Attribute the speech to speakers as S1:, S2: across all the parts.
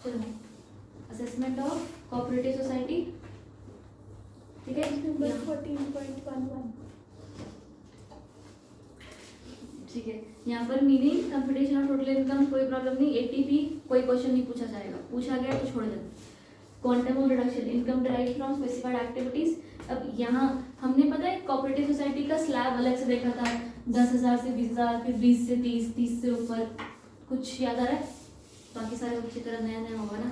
S1: चलो, assessment of cooperative society, ठीक है,
S2: नंबर 14.11।
S1: ठीक है। यहाँ पर meaning computation of total income कोई प्रॉब्लम नहीं, एटीपी कोई क्वेश्चन नहीं पूछा जाएगा, पूछा गया तो छोड़ देना। Quantum of reduction income derived from specified activities. अब यहाँ हमने पता है कोऑपरेटिव सोसाइटी का स्लैब अलग से देखा था, 10,000 से 20,000, फिर 20 से 30, 30 से ऊपर, कुछ याद आ रहा है? बाकी सारे अच्छी तरह नया नया होगा ना?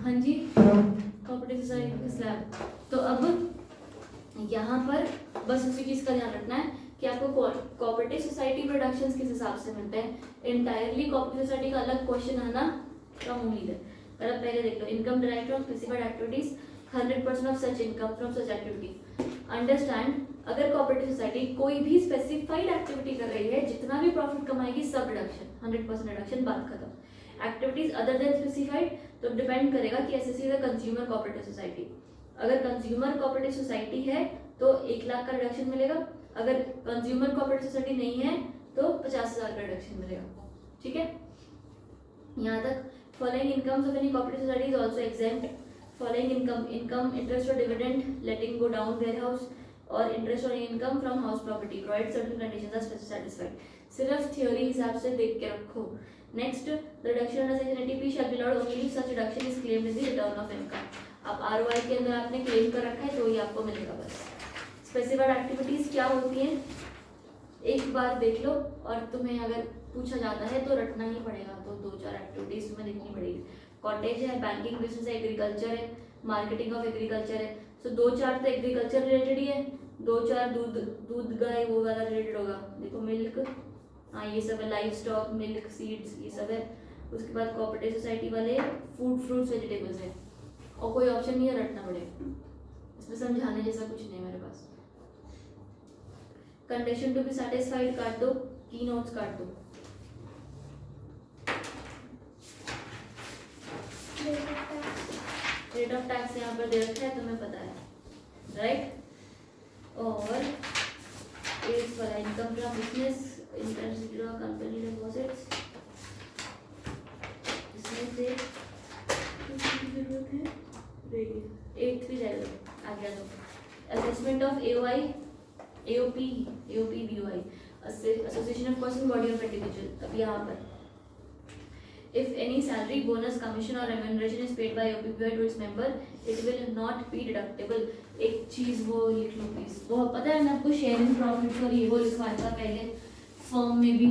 S1: हाँ जी, कोऑपरेटिव सोसाइटी का स्लैब। तो अब यहाँ पर बस उसी चीज़ का ध्यान रखना है कि आपको कोऑपरेटिव सोसाइटी प्रोडक्शंस किस हिसाब से मिलते हैं। इंटायरली कोऑपरेटिव सोसाइटी का अलग क्वेश्चन आना कम उम्मीद है। पर अब पहले देख लो, income derived from specified activities, 100% of such income from such activity. Understand, अगर कोऑपरेटिव सोसाइटी कोई भी स्पेसिफाइड एक्टिविटी कर रही है, जितना भी प्रॉफिट कमाएगी सब रिडक्शन, 100% रिडक्शन, बात खत्म। एक्टिविटीज अदर देन स्पेसिफाइड तो डिपेंड करेगा कि SSC is a consumer cooperative society. अगर कंज्यूमर कोऑपरेटिव सोसाइटी है तो 1 लाख का रिडक्शन मिलेगा, अगर कंज्यूमर कोऑपरेटिव सोसाइटी नहीं है तो 50,000 का रिडक्शन मिलेगा। ठीक है, यहाँ तक। Following incomes of any cooperative society is also exempt. Following income interest और dividend, letting go down warehouse और इंटरेस्ट और income from house property provide certain conditions are satisfied. सिर्फ थ्योरी हिसाब से देख के रखो। Next, the reduction under section 80P shall be allowed only if such reduction is claimed in the return of income. अब ROI के अंदर आपने क्लेम कर रखा है तो ये आपको मिलेगा बस। स्पेसिफाइड एक्टिविटीज क्या होती हैं एक बार देख लो, और तुम्हें अगर पूछा जाता है तो रटना ही पड़ेगा, तो 2-4 एक्टिविटीज तुम्हें देखनी पड़ेगी। कॉटेज है, बैंकिंग बिजनेस है, एग्रीकल्चर है, मार्केटिंग ऑफ एग्रीकल्चर है। सो 2-4 तो एग्रीकल्चर रिलेटेड ही है, 2-4 दूध गाय वो वाला रिलेटेड होगा। देखो मिल्क, हाँ ये सब है, लाइव स्टॉक, मिल्क, सीड्स, ये सब है। उसके बाद कोऑपरेटिव सोसाइटी वाले फूड, फ्रूट्स, वेजिटेबल्स है, और कोई ऑप्शन नहीं है, रटना पड़ेगा। इसमें समझाने जैसा कुछ नहीं है मेरे पास। कंडीशन टू बी सेटिस्फाइड काट दो, की नोट्स काट दो। रेट ऑफ टैक्स यहाँ पर दे रखा है, तुम्हें पता है, राइट। और एट्थ वाला income from business, interest company deposits, इसमें से जरूरत है रहेगी। 8th भी जाएगा, आ गया तो assessment of AOI, AOP, BOI, association of person body of individual. अब यहाँ पर if any salary, bonus, commission or remuneration is paid by OPPI to its member, it will not be deductible। एक चीज वो लिख लो प्लीज, वो पता है ना आपको, शेयरिंग प्रॉफिट्स और ये वो लिखवाया था पहले फर्म में भी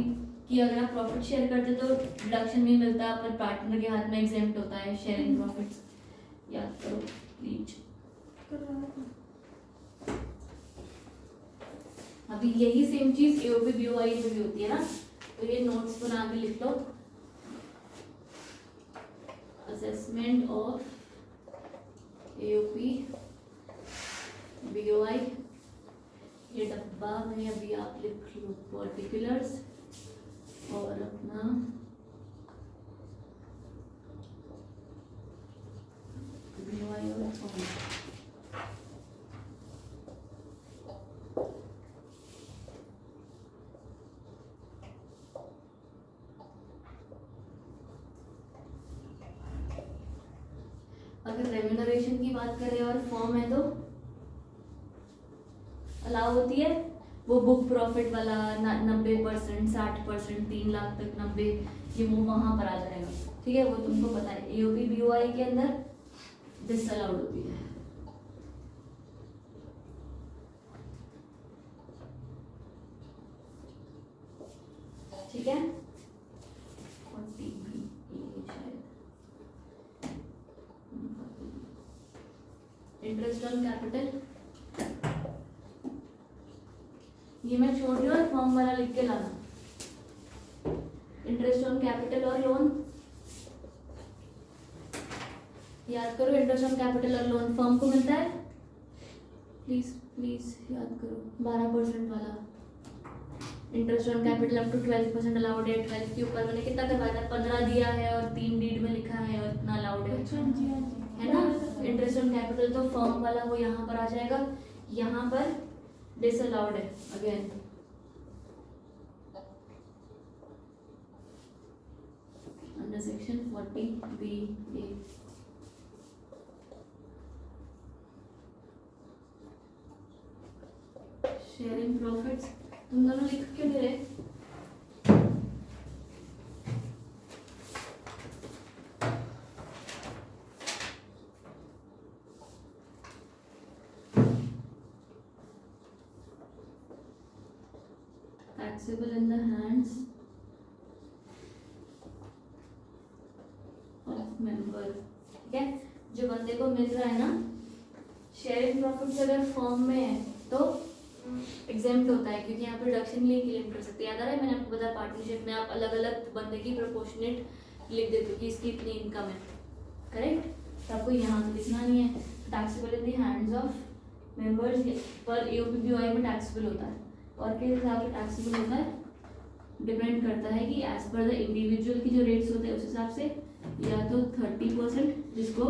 S1: कि अगर आप प्रॉफिट शेयर करते तो डिडक्शन नहीं मिलता, पर पार्टनर के हाथ में एग्जेम्प्ट होता है शेयरिंग प्रॉफिट्स। याद करो प्लीज। अभी यही सेम चीज एओपी बीओआई में भी होती है ना, तो ये नोट्स बना के लिख लो। असेसमेंट ऑफ एओपी बीओआई, ये डब्बा में अभी आप लिख लो पर्टिकुलर्स और अपना बीओआई और फॉर्म। अगर रेम्यूनरेशन की बात करें और फॉर्म है तो अलाउ होती है वो बुक प्रॉफिट वाला 90%, 60%, 3 लाख तक 90, ये वो वहां पर आ जाएगा। ठीक है, वो तुमको पता है। एओपी बीओआई के अंदर डिसअलाउड होती है। ठीक है, इंटरेस्ट ऑन कैपिटल ये मैं छोड़ रही हूँ, और फॉर्म वाला लिख के लाना। इंटरेस्ट ऑन कैपिटल और लोन याद करो, इंटरेस्ट ऑन कैपिटल और लोन फर्म को मिलता है, प्लीज प्लीज याद करो, 12% वाला। Interest on capital up to 12% allowed है। 12 के ऊपर मैंने कितना करवाया था, 15 दिया है और 3 डीड में लिखा है और इतना अलाउड है ना। इंटरेस्ट ऑन कैपिटल तो फर्म वाला वो यहाँ पर आ जाएगा, यहाँ पर डिसअलाउड है again. Under section 40B(a). Sharing profits, तुम दोनों लिख क्यों नहीं रहे? Taxable in the hands of member, ठीक है? जो बंदे को मिल रहा है ना शेयरिंग प्रॉफिट्स, अगर फर्म में है तो एग्जेम्प्ट होता है, क्योंकि यहाँ पे रिडक्शन के लिए क्लेम कर सकते हैं। याद आ रहा है मैंने आपको बताया, पार्टनरशिप में आप अलग अलग बंदे की प्रोपोर्शनेट लिख देते हो कि इसकी इतनी इनकम है, करेक्ट? तो आपको यहाँ तो लिखना नहीं है। Taxable in the hands of members पर एओपीबीवाई में टैक्सेबल होता है, और किस हिसाब से टैक्सेबल होता है डिपेंड करता है कि एज पर द इंडिविजुअल की जो रेट्स होते हैं उस हिसाब से, या तो 30% जिसको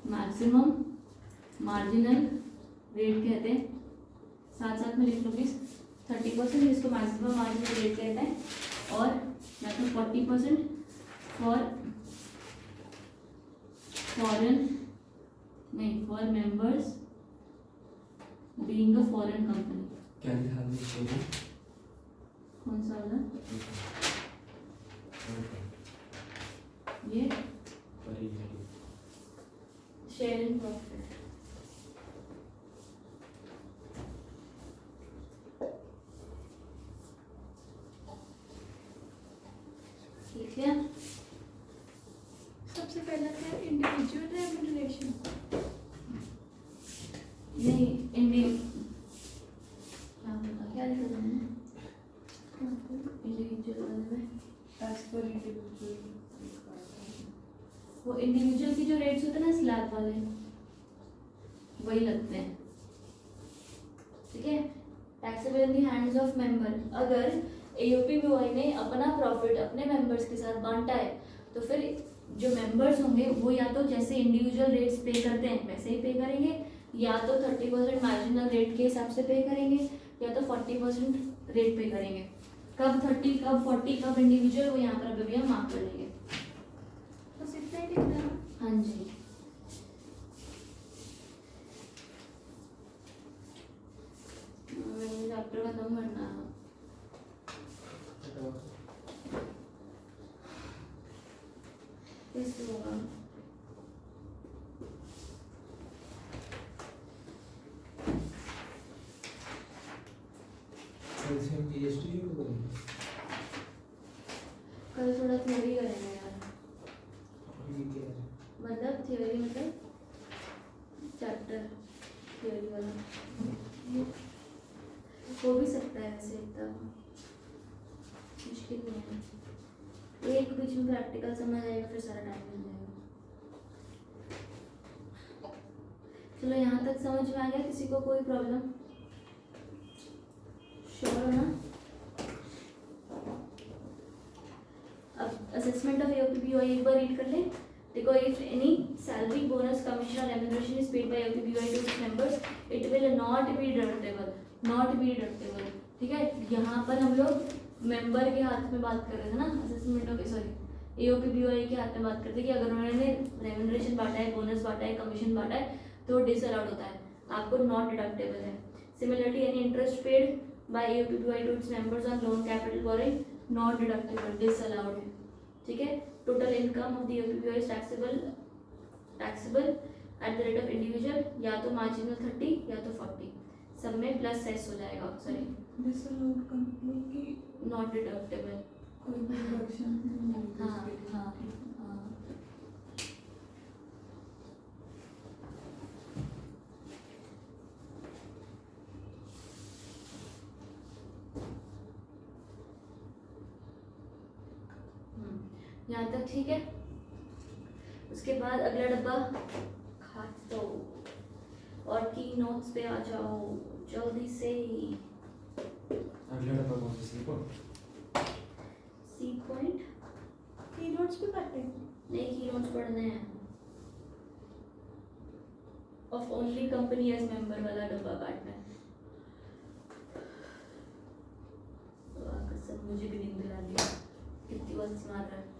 S1: मैक्सिमम मार्जिनल रेट कहते हैं, साथ साथ में लिख लो प्लीज, 30% जिसको मैक्सिमम मार्जिनल रेट कहते हैं, और या तो 40% फॉर फॉरेन नहीं for members being a foreign company.
S3: Can we have this table?
S1: कौन सा वाला?
S3: Okay.
S1: ये
S3: Very good.
S1: Sharing profit. ठीक है,
S2: सबसे पहला क्या है, इंडिविजुअल रेम्यूनरेशन।
S1: नहीं क्या लिखा था मैंने इंडिविजुअल वाले में?
S2: एज पर इंडिविजुअल,
S1: वो इंडिविजुअल की जो रेट्स होते हैं ना स्लैब वाले, वही लगते हैं, ठीक है? Taxable in the hands of member, अगर एओपीबीवाई ने अपना प्रॉफिट अपने मेंबर्स के साथ बांटा है तो फिर जो मेंबर्स होंगे वो या तो जैसे इंडिविजुअल रेट्स पे करते हैं वैसे ही पे करेंगे, या तो 30% मार्जिनल रेट के हिसाब से पे करेंगे, या तो 40% रेट पे करेंगे। कब 30 कब 40 कब इंडिविजुअल, वो यहाँ पर अभी हम मार्क कर लेंगे।
S2: बस इतना ही लिखना है।
S1: हाँ जी, चैप्टर खत्म करना है। कैसे होगा?
S3: एलसीएम जीएसटी जो
S1: कल थोड़ा थ्योरी करेंगे यार,
S3: ये क्या है?
S1: मतलब थ्योरी मतलब चैप्टर थ्योरी वाला हो भी सकता है वैसे, इतना मुश्किल नहीं है। एक बीच में प्रैक्टिकल समझ आएगा फिर सारा टाइम मिल जाएगा। चलो यहाँ तक समझ में आ गया? किसी को कोई प्रॉब्लम? श्योर हो ना? अब असेसमेंट ऑफ एओपीबीवाई एक बार रीड कर ले। देखो, if any salary bonus commission और remuneration is paid by AOP BOI to its members it will not be deductible, not be deductible, ठीक है? यहाँ पर हम लोग मेंबर के हाथ में बात कर रहे थे ना, असेसमेंट ऑफ सॉरी एओपीबीवाई के हाथ में बात करते हैं कि अगर उन्होंने रेम्यूनरेशन बांटा है, बोनस बांटा है, कमीशन बांटा है तो डिसअलाउड होता है, आपको नॉट डिडक्टेबल है। Similarly any interest paid by AOP BOI to its members on loan capital borrowing not deductible, disallowed है, ठीक है? Total income of the AOP BOI is taxable at the rate of individual, या तो marginal 30 या तो 40, सब में प्लस सेस हो जाएगा, सॉरी
S2: डिसअलाउड कंपनी की
S1: नॉट डिडक्टेबल।
S2: कोई प्रोडक्शन
S1: हाँ हाँ हाँ, यहाँ तक ठीक है? उसके बाद अगला डब्बा खाट दो और की नोट्स पे आ जाओ जल्दी से।
S3: अगला डब्बा कौन सा सी को?
S1: सी पॉइंट
S2: की नोट्स पे काटे
S1: नहीं, की नोट्स पढ़ने हैं। Of only company as member वाला डब्बा काटना है। वाह कसम, मुझे भी नींद दिला दी, कितनी बात मार रहा है।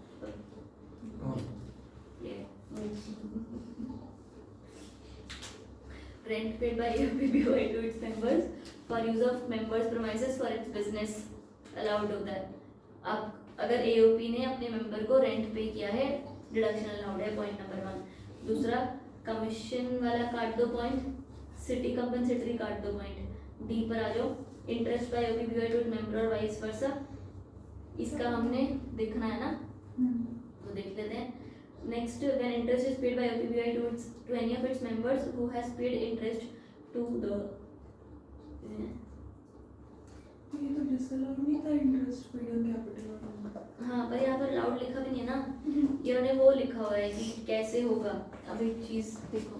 S1: Rent paid by AOPBY to its members for use of members' premises for its business allowed होता है. अब अगर AOP ने अपने मेंबर को रेंट पे किया है, डिडक्शन अलाउड है. Point number 1. दूसरा, कमीशन वाला काट दो पॉइंट, सिटी कंपनसेटरी काट दो पॉइंट. डी पर आ जाओ. Interest by AOPBY to member और वाइस वर्सा, इसका हमने देखना है ना, तो देख लेते हैं. Next, when interest is paid by AOPBY to any of its members who has paid interest to the
S2: ये तो डिसअलाउड नहीं था interest paid on capital account.
S1: हाँ, पर यहाँ पर अलाउड लिखा भी नहीं है ना, इन्होंने वो लिखा हुआ है कि कैसे होगा. अब एक चीज देखो,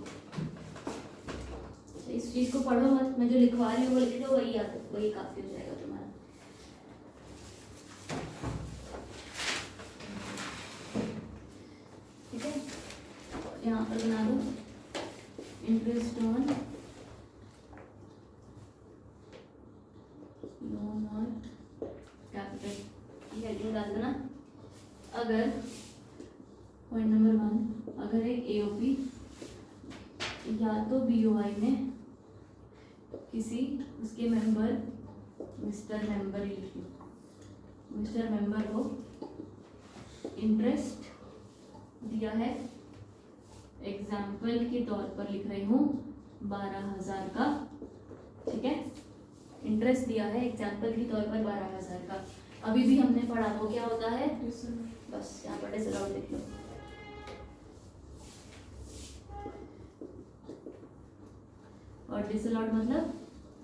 S1: इस चीज को पढ़ो मत, मैं जो लिखवा रही हूँ वो लिख लो, वही याद, वही काफी हो जाएगा तुम्हारा. ठीक है, यहाँ पर बना दो इंटरेस्ट ऑन लोन और कैपिटल, ये हेडिंग डाल देना. अगर पॉइंट नंबर 1, अगर एक AOP या तो BOI में किसी उसके मेंबर मिस्टर मेंबर को इंटरेस्ट दिया है, एग्जाम्पल के तौर पर लिख रही हूँ 12,000 का. ठीक है, इंटरेस्ट दिया है एग्जाम्पल के तौर पर 12,000 का. अभी भी हमने पढ़ा, वो क्या होता है, बस यहाँ पर डिसअलाउड लिख लो. और डिसअलाउड मतलब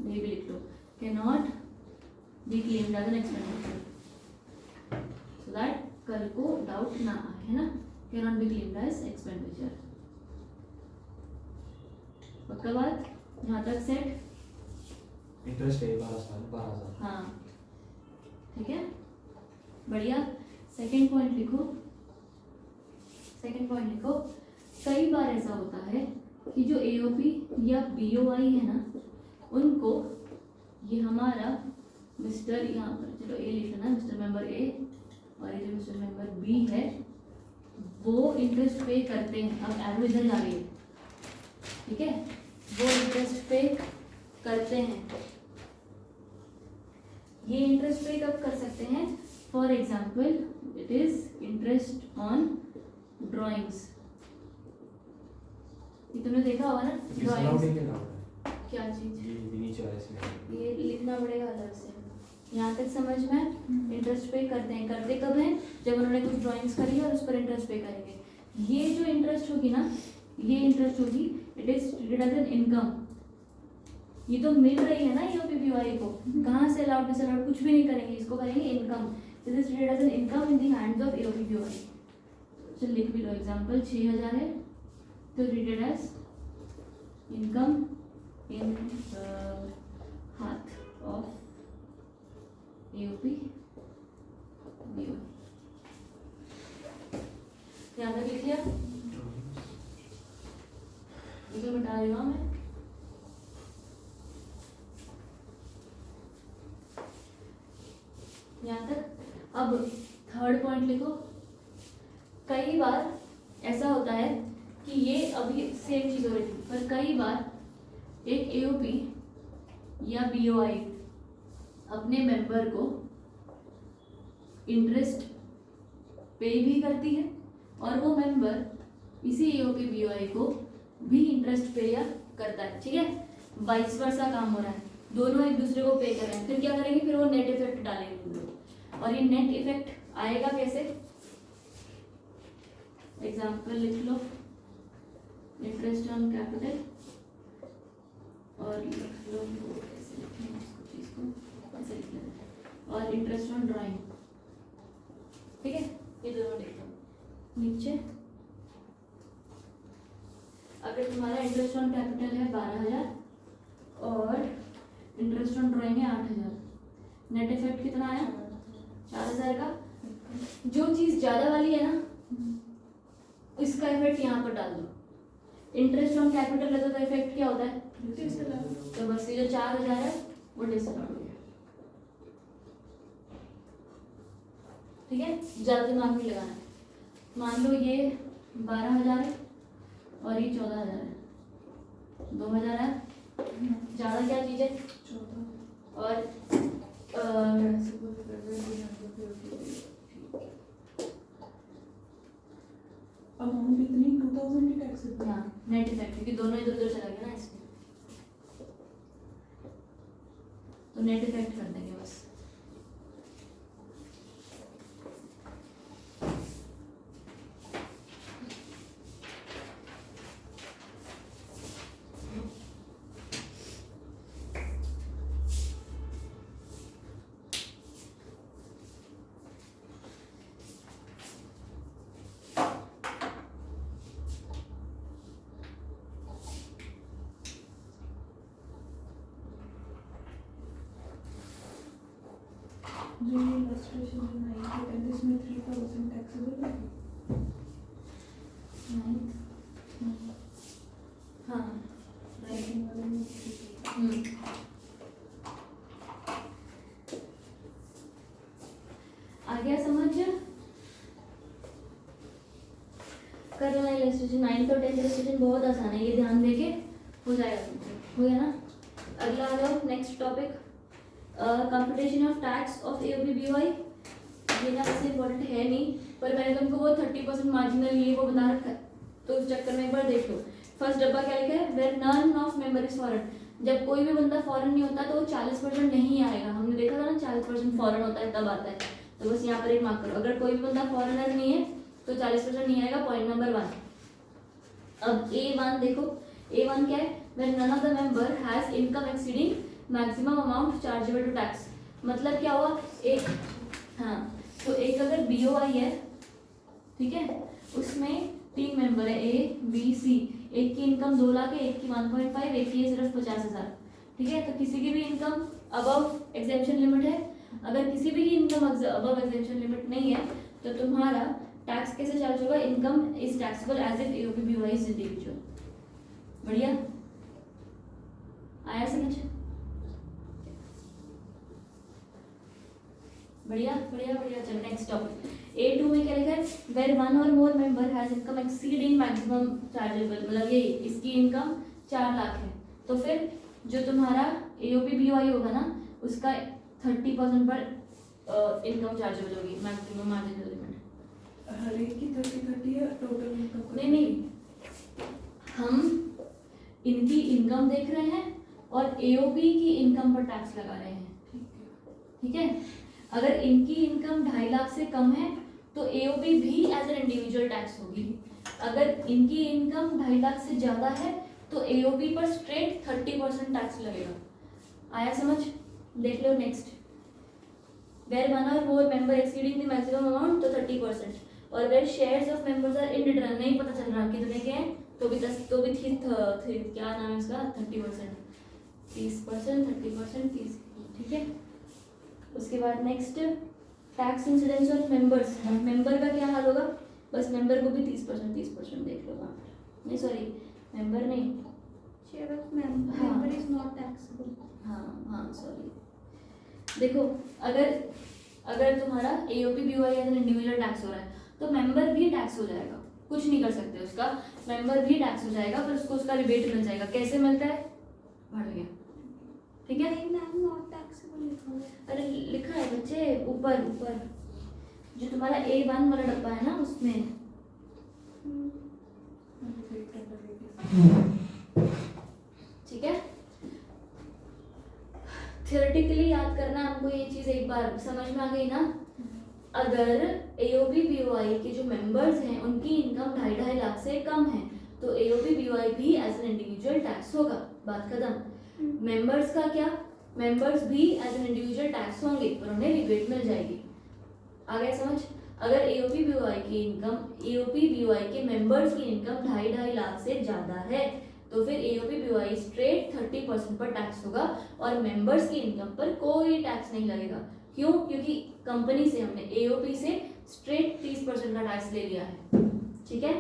S1: ये भी लिख लो, can not be claimed as an expenditure, so that कल को डाउट ना आए, है ना. Can not be claimed as expenditure. पक्का बात, यहाँ तक सेट.
S3: इंटरेस्ट है 12,000.
S1: हाँ, ठीक है, बढ़िया. सेकंड पॉइंट लिखो. कई बार ऐसा होता है कि जो AOP या BOI है ना, उनको ये हमारा मिस्टर, यहाँ पर चलो A लिख लेना, मिस्टर मेंबर A, और ये जो मिस्टर मेंबर B है वो इंटरेस्ट पे करते हैं. अब एरो इधर जा रही है, ठीक है, वो इंटरेस्ट पे करते हैं. ये इंटरेस्ट पे कब कर सकते हैं, for example it is interest on drawings. ये तुमने देखा होगा ना,
S3: डिसअलाउड
S1: ड्राइंग्स.
S3: है क्या नाम है?
S1: क्या चीज,
S3: ये नीचे वाला इसमें
S1: ये लिखना पड़ेगा अलग से. यहाँ तक समझ में, इंटरेस्ट पे करते हैं. करते कब हैं, जब उन्होंने कुछ ड्राइंग्स करी और उस पर इंटरेस्ट पे करेंगे. ये जो इंटरेस्ट होगी ना, ये इंटरेस्ट होगी, it is treated as an income. ये तो मिल रही है ना AOPBY को, कहाँ से अलाउड डिसअलाउड कुछ भी नहीं करेंगे, इसको करेंगे income. This is treated as an income in the hands of AOPBY. चल लिख भी लो, एग्जांपल 6,000 है तो treated as income in the हाथ ऑफ AOPBY. यहाँ तक लिख लिया, इसे बता रही हूँ मैं. यहाँ तक. अब थर्ड पॉइंट लिखो. कई बार ऐसा होता है कि ये अभी सेम चीज हो रही थी, पर कई बार एक AOP या BOI अपने मेंबर को इंटरेस्ट पे भी करती है, और वो मेंबर इसी AOPBY को भी इंटरेस्ट पे या करता है. ठीक है, वाइस वर्सा काम हो रहा है, दोनों एक दूसरे को पे कर रहे हैं. फिर क्या करेंगे, फिर वो नेट इफेक्ट डालेंगे उन लोग. और ये नेट इफेक्ट आएगा कैसे, एग्जाम्पल लिख लो, इंटरेस्ट ऑन कैपिटल, और लिख लो कैसे लिखें इसको, चीज को ऐसे लिख लेते, और इंटरेस्ट ऑन ड्राइंग. ठीक है, ये दोनों लिख लो नीचे. अगर तुम्हारा इंटरेस्ट ऑन कैपिटल है 12,000 और इंटरेस्ट ऑन ड्राइंग है 8,000, नेट इफेक्ट कितना आया, 4,000 का. जो चीज ज्यादा वाली है ना, इसका इफेक्ट यहाँ पर डाल दो. इंटरेस्ट ऑन कैपिटल है तो इफेक्ट क्या होता है, तो बस ये जो 4,000 है वो डिसअलाउड हो गया. ठीक है, ज्यादा दिमाग नहीं लगाना. मान लो ये 12,000 है और ये 14,000 है, 2,000 है। ज़्यादा क्या चीज़ है?
S2: 14
S1: और
S2: taxable revenue अमाउंट इतनी 2000 की टैक्सेबल।
S1: हाँ नेट इफेक्ट, क्योंकि दोनों इधर उधर चला गया ना इसलिए, तो नेट इफेक्ट कर देंगे बस।
S2: जो ये illustration बनाई है and इसमें 3000 टैक्सेबल है।
S1: हाँ
S2: राइटिंग वाले में 3000।
S1: आ गया समझ? कर लेना इलस्ट्रेशन। 9th और 10th इलस्ट्रेशन बहुत आसान है, ये ध्यान देके हो जाएगा तुमसे। हो गया ना? अगला आ जाओ next topic, computation of tax of AOP-BOI। ये ना वैसे इंपॉर्टेंट है नहीं, पर मैंने तुमको वो 30% मार्जिनल ये वो बता रखा है, तो उस चक्कर में एक बार देख लो। फर्स्ट डब्बा क्या लिखा है? Where none of member is foreign. जब कोई भी बंदा फॉरेन नहीं होता तो वो 40% नहीं आएगा। हमने देखा था ना 40% फॉरेन होता है तब आता है, तो बस यहाँ पर एक मार्क करो। अगर कोई भी बंदा फॉरेनर नहीं है तो 40% नहीं आएगा, पॉइंट नंबर 1। अब A1 देखो, A1 क्या है? When none of the member has income exceeding maximum amount chargeable to tax। मतलब क्या हुआ? एक, हाँ, तो एक अगर BOI है, ठीक है, उसमें 3 मेंबर है A B C, एक की इनकम 2 लाख है, एक की 1.5, एक की है सिर्फ 50,000, ठीक है। तो किसी की भी इनकम अबव एग्जेम्पशन लिमिट है। अगर किसी भी की इनकम अबव एग्जेम्पशन लिमिट नहीं है तो तुम्हारा टैक्स कैसे चार्ज होगा? Income is taxable as if AOP-BOI is individual. बढ़िया आया समझ? बढ़िया बढ़िया बढ़िया। चलो नेक्स्ट टॉपिक, A2 में क्या लिखा है? Where one or more member has income exceeding maximum chargeable, मतलब ये इसकी इनकम 4 लाख है, तो फिर जो तुम्हारा AOP-BOI होगा ना उसका 30% पर इनकम चार्जेबल होगी, मैक्सिमम मार्जिनल लिमिट।
S2: हर एक की 30 है टोटल इनकम।
S1: नहीं, हम इनकी इनकम देख रहे हैं और AOP की इनकम पर टैक्स लगा रहे हैं, ठीक है। अगर इनकी इनकम 2.5 लाख से कम है तो AOP भी एज एन इंडिविजुअल टैक्स होगी। अगर इनकी इनकम 2.5 लाख से ज़्यादा है तो AOP पर स्ट्रेट 30% टैक्स लगेगा। आया समझ? देख लो next, where one or more member exceeding the maximum amount तो 30%, और where shares of members are indeterminate, नहीं पता चल रहा कितने के हैं, तो भी 10, तो भी क्या नाम है इसका? 30%, 30%, 30%, 30, ठीक है। उसके बाद next, tax incidence on members. Member का क्या हाल होगा? बस मेंबर को भी 30% देख लो वहाँ पर। नहीं सॉरी, मेंबर नहीं,
S4: share of member is not taxable.
S1: हाँ सॉरी। देखो अगर तुम्हारा AOP-BOI as an individual tax हो रहा है तो मेंबर भी टैक्स हो जाएगा, कुछ नहीं कर सकते उसका, मेंबर भी टैक्स हो जाएगा, पर उसको उसका रिबेट मिल जाएगा। कैसे मिलता है? बढ़ गया, ठीक है।
S4: नॉट टैक्सेबल लिखा है।
S1: अरे लिखा है बच्चे ऊपर ऊपर, जो तुम्हारा A1 वाला डब्बा है ना उसमें, ठीक है। थियोरेटिकली याद करना हमको, ये चीज एक बार समझ में आ गई ना। अगर AOP-BOI के जो मेंबर्स हैं उनकी इनकम 2.5 लाख से कम है तो AOP-BOI भी एज एन इंडिविजुअल टैक्स होगा, बात खत्म। मेंबर्स का क्या? मेंबर्स भी एज एन इंडिविजुअल टैक्स होंगे पर उन्हें रिबेट मिल जाएगी। आ गया समझ? अगर AOP-BOI के मेंबर्स की इनकम 2.5 लाख से ज़्यादा है तो फिर AOP-BOI स्ट्रेट 30% पर टैक्स होगा और मेंबर्स की इनकम पर कोई टैक्स नहीं लगेगा। क्यों? क्योंकि कंपनी से हमने AOP से स्ट्रेट 30% का टैक्स ले लिया है, ठीक है।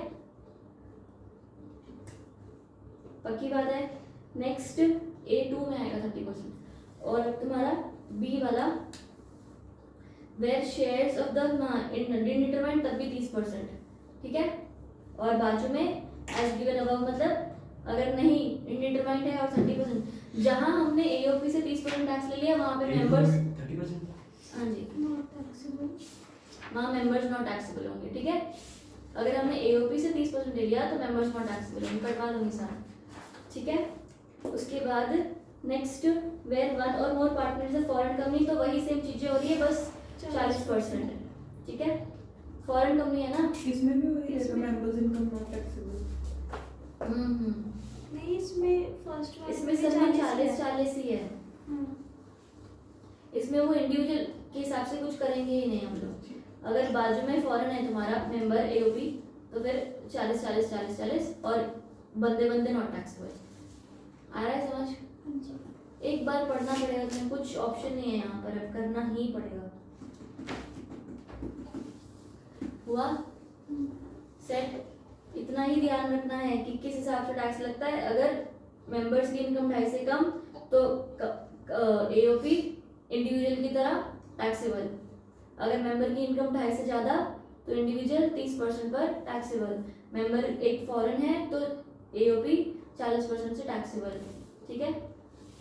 S1: पक्की बात है। नेक्स्ट A2 में आएगा 30%, और तुम्हारा B वाला वेयर शेयर्स ऑफ द इनडिटरमाइंड तब भी 30%, ठीक है। और बाजू में एज गिवन अबव मतलब अगर नहीं इंडिटरमाइंड है और 30%, जहां हमने एओपी से 30% टैक्स ले लिया वहां पे मेंबर्स
S3: 30%।
S1: हाँ जी
S4: Not taxable.
S1: वहाँ मेंबर्स नॉट टैक्सेबल होंगे, ठीक है। अगर हमने एओपी से 30% ले लिया तो मेंबर्स नॉट टैक्सेबल होंगे, कटवा दूंगी सारा, ठीक है। उसके बाद next where one or more partners है फॉरेन कंपनी, तो वही सेम चीजें हो रही है बस 40%, ठीक है। फॉरेन कंपनी है ना।
S2: इसमें भी वही है, मेंबर्स इनकम नॉट टैक्सेबल।
S4: नहीं, इसमें फर्स्ट वाले
S1: इसमें
S4: में
S1: सब में
S4: 40
S1: 40 ही है।
S4: हाँ।
S1: इसमें वो इंडिविजुअल के हिसाब से कुछ करेंगे ही नहीं हम लोग। अगर बाजू में फॉरेन है तुम्हारा मेंबर एओपी तो फिर 40 40 40 40 और बंदे बंदे नॉट टैक्सेबल। आ रहा है समझ?
S4: हाँ जी।
S1: एक बार पढ़ना पड़ेगा तुम्हें, कुछ ऑप्शन नहीं है यहाँ पर, अब करना ही पड़ेगा। हुआ सेट? इतना ही ध्यान रखना है कि किस हिसाब से टैक्स लगता है। अगर मेंबर्स की इनकम 2.5 से कम तो एओपी इंडिविजुअल की तरह टैक्सेबल। अगर मेंबर की इनकम 2.5 से ज़्यादा तो इंडिविजुअल 30% पर टैक्सेबल। मेंबर एक फॉरेन है तो एओपी 40% से टैक्सेबल, ठीक है।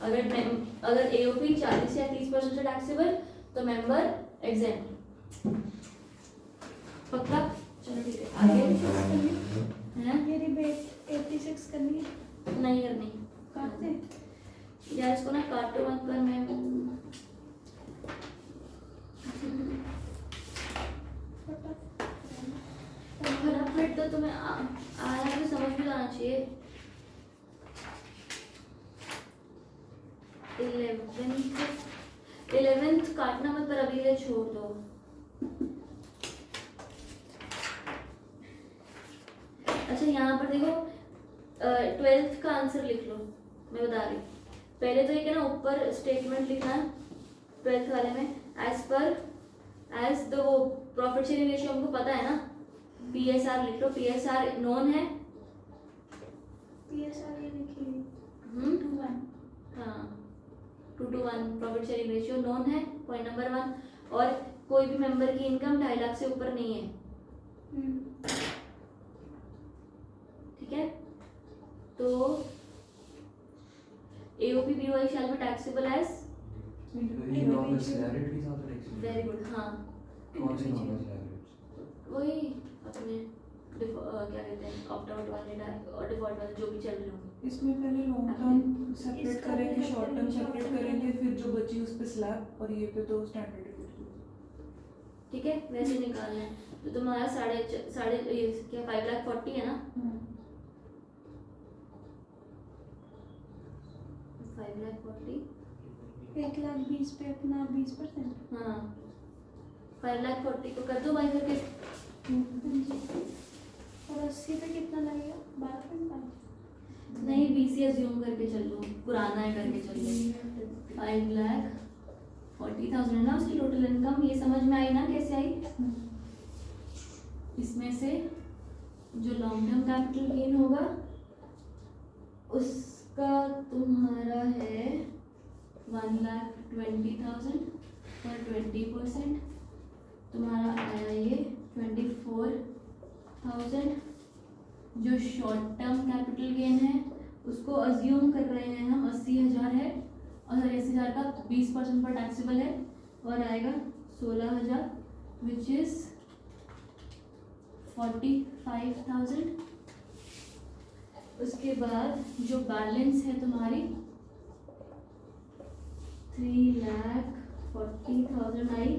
S1: अगर एओपी 40 या 30% से टैक्सेबल तो मेंबर एग्जेम्प्ट। पक्का? चलो ठीक है, आगे है
S4: ये रिबेट 86 करनी है,
S1: नहीं करनी
S4: काट दे।
S1: यार, इसको ना काटो मत पर मैं फटाफट तो तुम्हें आया तो समझ में आना चाहिए। 11th काटना मत, पर अभी ये छोड़ दो। अच्छा यहाँ पर देखो 12th का आंसर लिख लो, मैं बता रही हूँ। पहले तो ये क्या ना ऊपर स्टेटमेंट लिखना है 12th वाले में, एज द वो प्रॉफिट शेयरिंग रेशियो हमको पता है ना, पीएसआर लिख लो। पीएसआर नोन है,
S4: PSR ये लिखी 2:1।
S1: हाँ 2:1 प्रॉफिट शेयरिंग रेशियो नोन है, पॉइंट नंबर 1। और कोई भी मेंबर की इनकम 2.5 लाख से ऊपर नहीं है, ठीक है। तो AOP BOI shall be taxable as,
S3: ये नॉर्मल सैलरी के साथ टैक्स।
S1: Very good. हाँ
S3: कौन सी नॉर्मल सैलरी?
S1: वही अपने क्या कहते हैं ऑप्ट आउट वाले और डिफॉल्ट वाले जो भी चल रहे होंगे।
S2: इसमें पहले लॉन्ग टर्म सेपरेट
S4: इसका
S2: करेंगे,
S4: पहले
S2: शॉर्ट टर्म
S4: करेंगे,
S2: सेपरेट
S4: short term
S2: करेंगे,
S4: करेंगे।
S2: फिर जो बची उस पे स्लैब, और ये पे तो स्टैंडर्ड है।
S1: ठीक है, वैसे निकालना है। तो तुम्हारा साढ़े ये क्या 5,40,000 है ना? 5,40,000
S4: 1,20,000 पे अपना 20%।
S1: हाँ 5,40,000 को कर दो बाई करके।
S4: और 80 पे कितना लगेगा? 12.5।
S1: नहीं 20 ही अज्यूम करके चल लो, पुराना है करके चल लो। 5,40,000 है ना उसकी टोटल इनकम। ये समझ में आई ना कैसे आई? इसमें से जो लॉन्ग टर्म कैपिटल गेन होगा उसका तुम्हारा है 1,20,000 पर 20%, तुम्हारा आया ये 24,000। जो शॉर्ट टर्म कैपिटल गेन है उसको अज्यूम कर रहे हैं हम 80,000 है, और 80,000 का 20% पर टैक्सेबल है, और आएगा 16,000 विच इज 45,000। उसके बाद जो बैलेंस है तुम्हारी 3,40,000 आई,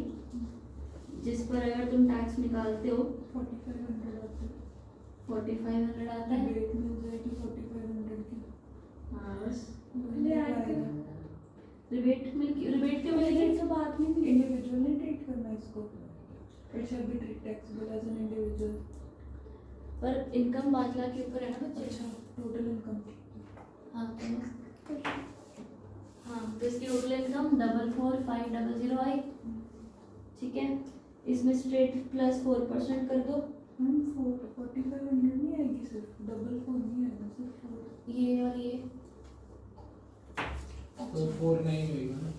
S1: जिस पर अगर तुम टैक्स निकालते हो
S2: 4500 आते हैं।
S1: 4,500 आता है।
S2: रिबेट मिल जाएगी 4500 की।
S1: हाँ बस
S4: ले आएगा।
S1: रिबेट क्यों मिलेगी?
S4: तो बाद में भी
S2: इंडिविजुअल ने ट्रीट करना है इसको। It shall be treat taxable as an individual.
S1: पर इनकम 5 लाख के ऊपर है ना बच्चे।
S2: अच्छा, टोटल इनकम।
S1: हाँ तो हाँ तो इसकी टोटल इनकम 44,500 आई, ठीक है। इसमें स्ट्रेट प्लस 4% कर दो।
S2: 4500 नहीं आएगी, सिर्फ 4 नहीं आएगा, सिर्फ 4।
S1: ये और ये
S5: तो 49 होएगा ना,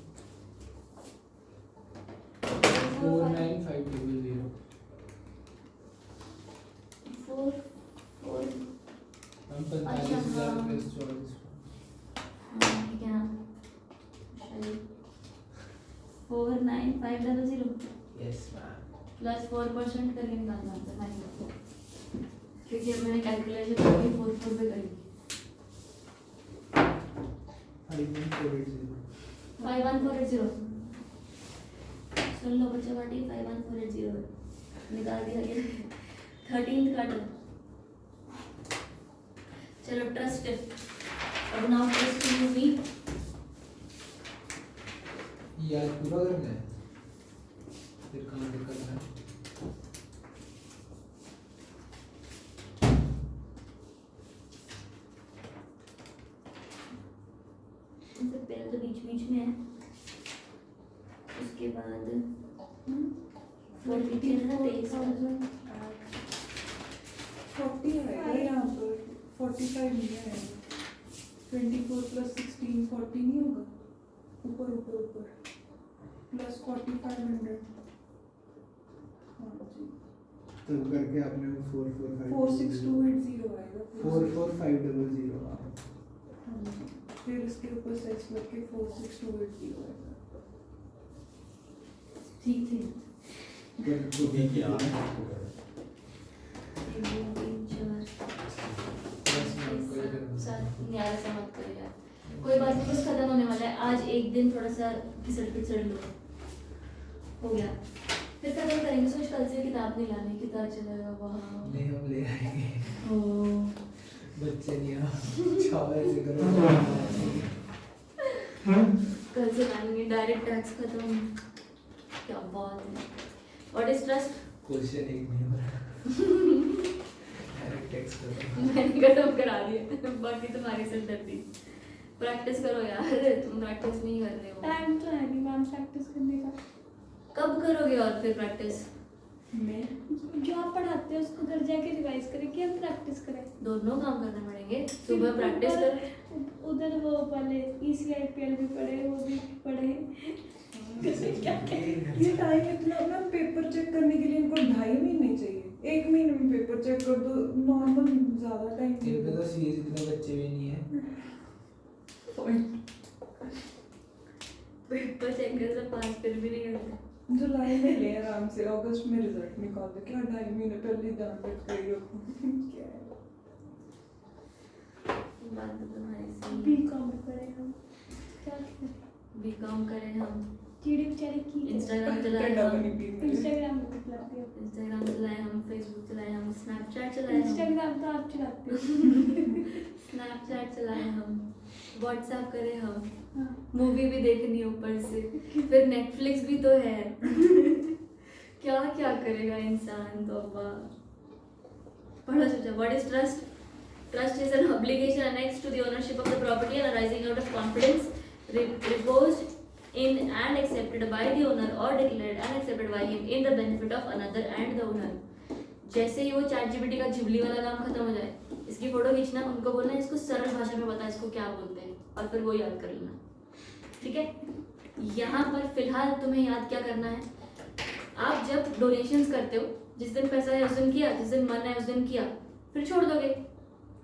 S5: 49500।
S1: 4
S5: हम
S1: अच्छा,
S5: 45,000
S1: हाँ।
S5: प्लस 44।
S1: हाँ ठीक है ना 49500
S5: यस मैम।
S1: प्लस 4% करके निकालना होता है माइनस, क्योंकि अब मैंने कैलकुलेशन करके 4 पे करी
S5: 51,480।
S1: 51480 सुन लो बच्चा पार्टी 51480 निकाल दिया गया 13th काटो। चलो ट्रस्ट, अब नाउ ट्रस्ट यू मी।
S5: ये आज पूरा करना है, फिर कहाँ से करना है?
S1: इससे पहले तो बीच बीच में है, उसके बाद 40 है ना 23
S2: 40 आएगा यहाँ पर, 45 नहीं आएगा। 24 प्लस 16 40 नहीं होगा, ऊपर ऊपर ऊपर प्लस 4500। हाँ जी,
S6: तब करके आपने वो
S2: 46280 आएगा।
S6: 44500।
S2: हाँ जी, फिर इसके ऊपर सेक्स लग के 46280 आएगा।
S1: ठीक थी।
S6: तो भी किया
S1: 1 2 3 4
S5: प्लस में आपको ये करना है।
S1: 7 11 से मत करो यार, कोई बात नहीं, बस खत्म होने वाला है। आज एक दिन थोड़ा सा फिसड़ लो, हो गया, फिर खत्म करेंगे। सोच कल से किताब नहीं लानी, किताब चलेगा वहाँ।
S5: नहीं हम ले आएंगे,
S1: ओ
S5: बच्चे नहीं आ छावा ऐसे करो।
S1: कल से लाएंगे, डायरेक्ट टैक्स खत्म। क्या बात है। What is trust?
S5: क्वेश्चन एक नहीं हो रहा, डायरेक्ट टेक्स्ट करो।
S1: मैंने खत्म करा दिया, बाकी तुम्हारी सिरदर्दी। प्रैक्टिस करो यार, तुम प्रैक्टिस नहीं कर रहे हो।
S4: टाइम तो है नहीं मैम प्रैक्टिस करने का।
S1: कब करोगे और फिर प्रैक्टिस?
S2: मैं
S4: जो आप पढ़ाते हैं उसको घर जाके रिवाइज करें कि हम प्रैक्टिस करें।
S1: दोनों काम करने पड़ेंगे, सुबह प्रैक्टिस कर।
S4: उधर वो वाले ECIPL भी पढ़े, वो भी पढ़े। क्या क्या
S2: ये टाइम इतना ना, पेपर चेक करने के लिए इनको 2.5 महीने चाहिए। 1 महीने में पेपर चेक कर दो, नॉर्मल ज़्यादा टाइम
S5: इन पे तो सीरीज इतने बच्चे भी नहीं है।
S1: पेपर चेक कर से पास फिर भी नहीं करते।
S2: जुलाई में ले आराम से, अगस्त में रिजल्ट निकाल दो। क्या 2.5 महीने पहले ध्यान रख कर ही रखो। क्या है
S1: बात तो तुम्हारी सही।
S4: बीकॉम पढ़े हम, क्या
S1: बीकॉम करें हम,
S4: चिड़ी बेचारी की
S1: इंस्टाग्राम चलाए
S2: डबल
S1: हम,
S2: ही पीन में।
S4: इंस्टाग्राम पे चलाते हो।
S1: इंस्टाग्राम चलाए हम, फेसबुक चलाए हम, स्नैपचैट चलाए हम,
S4: इंस्टाग्राम तो आप चलाते हो।
S1: स्नैपचैट चलाए हम, व्हाट्सएप करें हम,
S4: हाँ।
S1: मूवी भी देखनी ऊपर से, फिर नेटफ्लिक्स भी तो है। क्या क्या करेगा इंसान तो। अब्बा पढ़ो सोचा। What is trust? Trust is an obligation annexed to the ownership of the property and arising out of confidence reposed in and accepted by the owner or declared and accepted by him in the benefit of another and the owner. जैसे ही वो ChatGPT का Ghibli वाला काम खत्म हो जाए, इसकी photo खींचना, उनको बोलना इसको सरल भाषा में बता इसको क्या बोलते हैं, और फिर वो याद कर लेना। ठीक है, यहाँ पर फिलहाल तुम्हें याद क्या करना है। आप जब डोनेशंस करते हो, जिस दिन पैसा है उस दिन किया, जिस दिन मन है उस दिन किया, फिर छोड़ दोगे,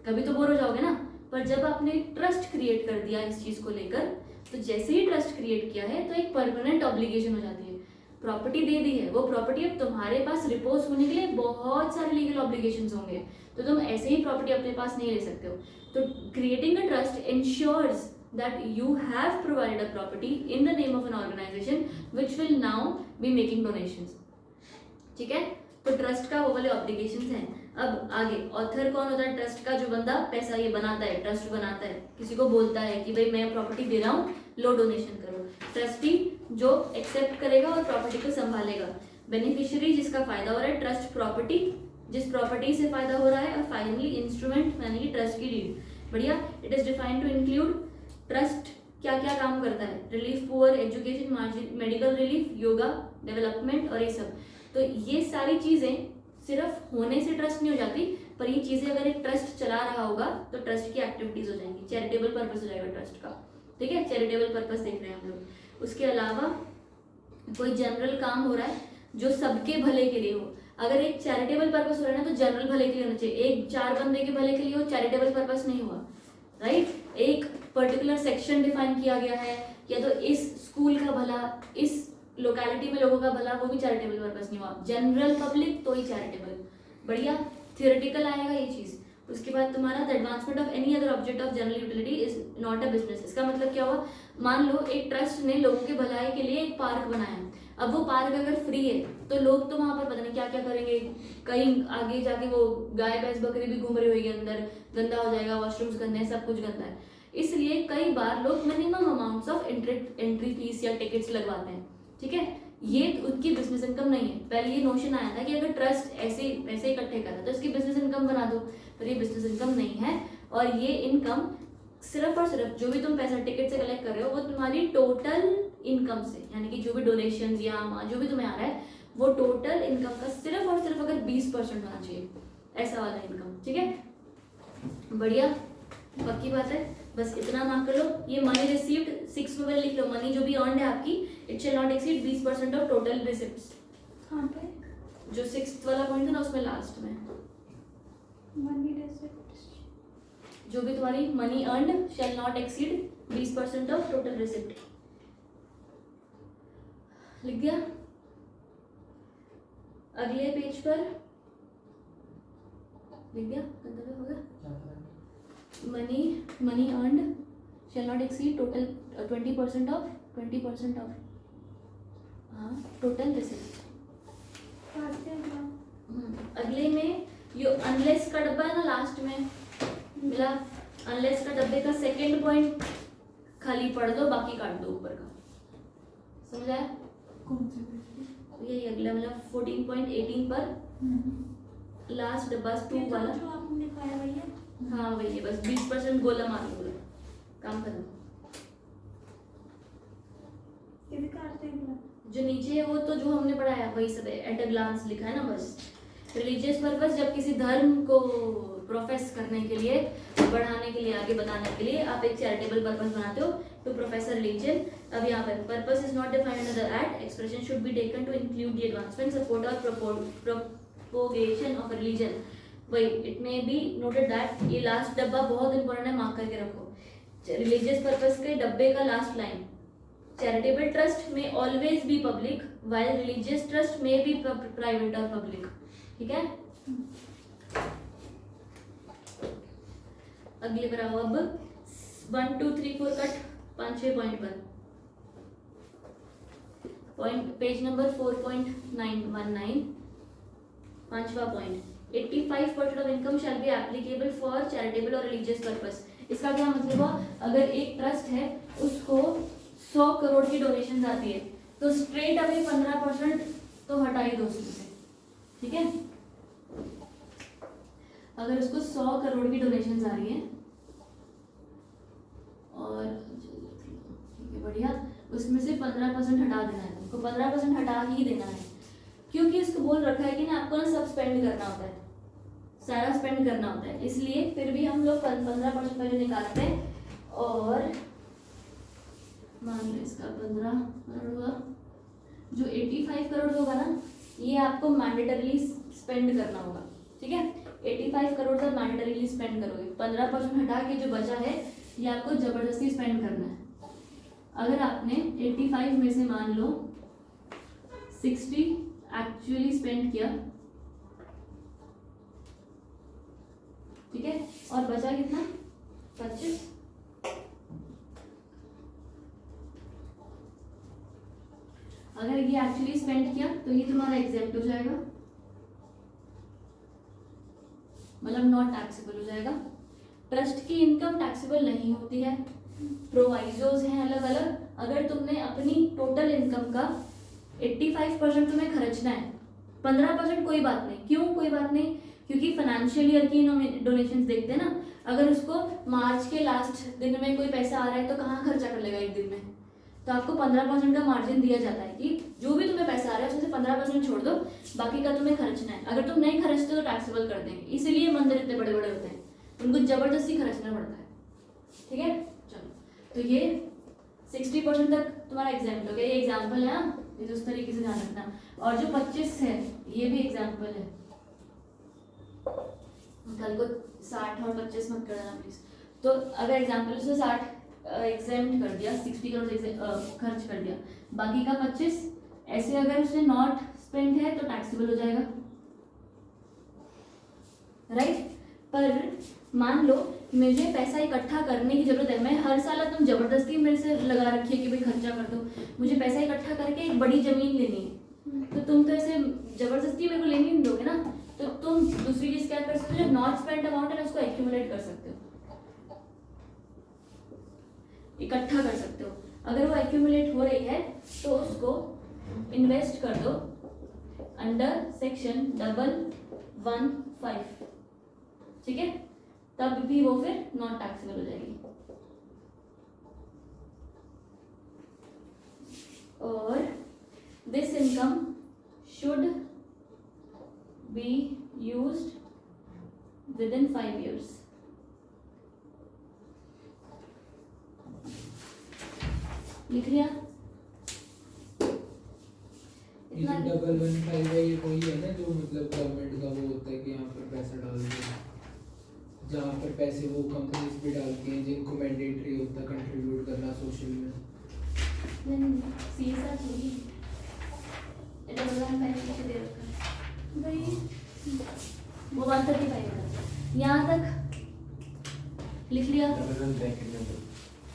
S1: कभी तो बोर हो जाओगे ना। पर जब आपने ट्रस्ट क्रिएट कर दिया इस चीज को लेकर, तो जैसे ही ट्रस्ट क्रिएट किया है तो एक परमानेंट ऑब्लिगेशन हो जाती है। प्रॉपर्टी दे दी है, वो प्रॉपर्टी अब तुम्हारे पास रिपोज होने के लिए बहुत सारे लीगल ऑब्लिगेशंस होंगे, तो तुम ऐसे ही प्रॉपर्टी अपने पास नहीं ले सकते हो। तो creating a trust ensures that you have provided a property in the name of an organization which will now be making donations. ठीक है, तो ट्रस्ट का वो वाले ऑब्लिगेशंस हैं। अब आगे ऑथर कौन होता है ट्रस्ट का? जो बंदा पैसा ये बनाता है, ट्रस्ट बनाता है, किसी को बोलता है कि भाई मैं प्रॉपर्टी दे रहा हूँ, लो डोनेशन करो। ट्रस्टी जो एक्सेप्ट करेगा और प्रॉपर्टी को संभालेगा। बेनिफिशियरी जिसका फायदा हो रहा है, ट्रस्ट प्रॉपर्टी जिस प्रॉपर्टी से फायदा हो रहा है, और फाइनली इंस्ट्रूमेंट यानी कि ट्रस्ट की डीड। बढ़िया। It is defined to include trust क्या क्या काम करता है, relief poor, education, medical relief, yoga, development और ये सब। तो ये सारी चीजें सिर्फ होने से ट्रस्ट नहीं हो जाती, पर ये चीजें अगर एक ट्रस्ट चला रहा होगा तो ट्रस्ट की एक्टिविटीज हो जाएंगी, चैरिटेबल पर्पस हो जाएगा ट्रस्ट का। ठीक है, चैरिटेबल पर्पस देख रहे हैं हम लोग। उसके अलावा कोई जनरल काम हो रहा है जो सबके भले के लिए हो। अगर एक चैरिटेबल पर्पस हो रहा है ना तो जनरल भले के लिए होना चाहिए, एक 4 बंदे के भले के लिए हो, चैरिटेबल पर्पस नहीं हुआ, राइट। एक पर्टिकुलर सेक्शन डिफाइन किया गया है, या तो इस स्कूल का भला, इस लोकेलिटी में लोगों का भला, वो भी चैरिटेबल पर्पस नहीं हुआ, जनरल पब्लिक तो ही चैरिटेबल। बढ़िया थियोरेटिकल आएगा ये चीज। उसके बाद तुम्हारा the advancement of any other object of general utility is not a business. इसका मतलब क्या हुआ, मान लो एक ट्रस्ट ने लोगों के भलाई के लिए एक पार्क बनाया, अब वो पार्क अगर फ्री है तो लोग तो वहां पर पता नहीं क्या क्या करेंगे, कहीं आगे जाके वो गाय भैंस बकरी भी घूम रही होगी अंदर, गंदा हो जाएगा, वॉशरूम्स गंदे हैं, सब कुछ गंदा है। इसलिए कई बार लोग minimum amounts of entry fees या टिकट्स लगवाते हैं, ठीक है। ये उनकी बिजनेस इनकम नहीं है। पहले ये नोशन आया था कि अगर ट्रस्ट ऐसे वैसे इकट्ठे कर रहा है तो इसकी बिजनेस इनकम बना दो, पर ये बिजनेस इनकम नहीं है। और ये इनकम सिर्फ और सिर्फ जो भी तुम पैसा टिकट से कलेक्ट कर रहे हो वो तुम्हारी टोटल इनकम से, यानी कि जो भी डोनेशन या जो भी तुम्हें आ रहा है वो टोटल इनकम का सिर्फ और सिर्फ अगर 20% होना चाहिए, ऐसा वाला इनकम, ठीक है। बढ़िया, पक्की बात है, बस इतना मार्क कर लो। ये मनी रिसीव्ड 6 में लिख लो, मनी जो भी अर्न है आपकी, it shall not exceed 20% of total receipts.
S4: कहाँ पे?
S1: जो 6th वाला पॉइंट है ना उसमें लास्ट में,
S4: मनी रिसिप्ट।
S1: जो भी तुम्हारी money earned shall not exceed 20% of total receipt. लिख दिया। अगले पेज पर लिख दिया, हो गया। Money earned shall not exceed total 20% of total receipt. अगले में यो अनलेस का डब्बा है ना, लास्ट में मिला, अनलेस का डब्बे का सेकंड पॉइंट खाली पढ़ दो, बाकी काट दो ऊपर का, समझ आया?
S2: कौन से पेज?
S1: यही अगला मतलब 14.18 पर लास्ट डब्बा 2 वाला।
S4: जो आपने दिखाया वही है?
S1: हाँ वही है, बस 20% गोला मार लो, काम खत्म।
S4: ये भी काटते हैं?
S1: जो नीचे है वो तो जो हमने पढ़ाया वही सब है, एट अ ग्लांस लिखा है ना बस। रिलीजियस पर्पस, जब किसी धर्म को प्रोफेस करने के लिए, बढ़ाने के लिए, आगे बताने के लिए आप एक चैरिटेबल पर्पस बनाते हो टू प्रोफेस रिलीजन। अब यहाँ पर purpose is not defined under the act, expression should be taken to include the advancement, support और प्रोपोगेशन ऑफ रिलीजन। वही it may be noted that, ये लास्ट डब्बा बहुत इंपॉर्टेंट है, मार्क करके रखो। रिलीजियस पर्पस के डब्बे का लास्ट लाइन, चैरिटेबल ट्रस्ट में always be public while religious trust may be private or public, ठीक है। अगले पर आओ, अब 1 2 3 4 कट 5-6 पॉइंट पर, पॉइंट पेज नंबर 4.919, 5वां point, 85% of income shall be applicable for charitable और रिलीजियस पर्पस। इसका क्या मतलब हुआ, अगर एक ट्रस्ट है उसको 100 करोड़ की डोनेशन आती है तो स्ट्रेट अवे 15% तो हटा ही दो उसमें से, ठीक है। अगर उसको 100 करोड़ की डोनेशन आ रही है और ठीक है बढ़िया, उसमें से 15% हटा देना है, तुमको 15% हटा ही देना है, क्योंकि इसको बोल रखा है कि ना आपको ना सब स्पेंड करना होता है, सारा स्पेंड करना होता है, इसलिए फिर भी हम लोग 15% पहले निकालते हैं। और मान लो इसका 15 करोड़ हुआ, जो 85 करोड़ होगा ना ये आपको मैंडेटरीली स्पेंड करना होगा, ठीक है। 85 करोड़ तक मैंडेटरीली स्पेंड करोगे, 15% हटा के जो बचा है ये आपको जबरदस्ती स्पेंड करना है। अगर आपने 85 में से मान लो 60 एक्चुअली स्पेंड किया, ठीक है, और बचा कितना 25, अगर ये एक्चुअली स्पेंड किया तो ये तुम्हारा एग्जेम्प्ट हो जाएगा, मतलब नॉट टैक्सेबल हो जाएगा। ट्रस्ट की इनकम टैक्सेबल नहीं होती है, प्रोवाइजोज हैं अलग अलग। अगर तुमने अपनी टोटल इनकम का 85% तुम्हें खर्चना है, 15% कोई बात नहीं, क्यों कोई बात नहीं, क्योंकि फाइनेंशियल ईयर की डोनेशंस देखते हैं ना, अगर उसको मार्च के लास्ट दिन में कोई पैसा आ रहा है तो कहाँ खर्चा कर लेगा एक दिन में, तो आपको 15% का मार्जिन दिया जाता है कि जो भी तुम्हें पैसा आ रहा है उसमें से 15% छोड़ दो, बाकी का तुम्हें खर्चना है। अगर तुम नहीं खर्चते तो टैक्सेबल कर देंगे, इसीलिए मंदिर इतने बड़े बड़े होते हैं, उनको जबरदस्ती खर्चना पड़ता है, ठीक है। चलो, तो ये 60% तक तुम्हारा एग्जाम्पल हो गया, ये एग्जाम्पल है ना, ये तो उस तरीके से ध्यान रखना। और जो 25 है ये भी एग्जाम्पल है, कल को 60 और 25 मत कर देना प्लीज। तो अगर एग्जाम्पल से 60 एग्जाम्प्ट कर दिया, 60 करोड़ खर्च कर दिया, बाकी का 25 ऐसे अगर उसने नॉट स्पेंड है तो टैक्सेबल हो जाएगा, राइट। पर मान लो मुझे पैसा इकट्ठा करने की जरूरत है, मैं हर साल तुम जबरदस्ती मेरे से लगा रखी है कि भाई खर्चा कर दो, मुझे पैसा इकट्ठा करके एक बड़ी जमीन लेनी है, तो तुम तो ऐसे जबरदस्ती मेरे को लेने नहीं दोगे ना। तो तुम दूसरी चीज क्या कर सकते हो, जो नॉट स्पेंड अमाउंट है उसको एक्यूमुलेट कर सकते हो, इकट्ठा कर सकते हो। अगर वो एक्यूमुलेट हो रही है तो उसको इन्वेस्ट कर दो अंडर सेक्शन 115, ठीक है, तब भी वो फिर नॉट टैक्सेबल हो जाएगी। और this income should be used with in 5 years। लिख लिया?
S5: ये जो 115 है ये कोई है ना जो मतलब गवर्नमेंट का वो होता है कि यहाँ पर पैसा डाल दो, जहाँ पर पैसे वो कंपनीज भी डालती हैं जिनको मैंडेटरी होता है कंट्रीब्यूट करना सोशल में।
S1: सीएसआर चाहिए, ये 115 दे रखा है भाई, वो 135 है। यहाँ तक लिख लिया?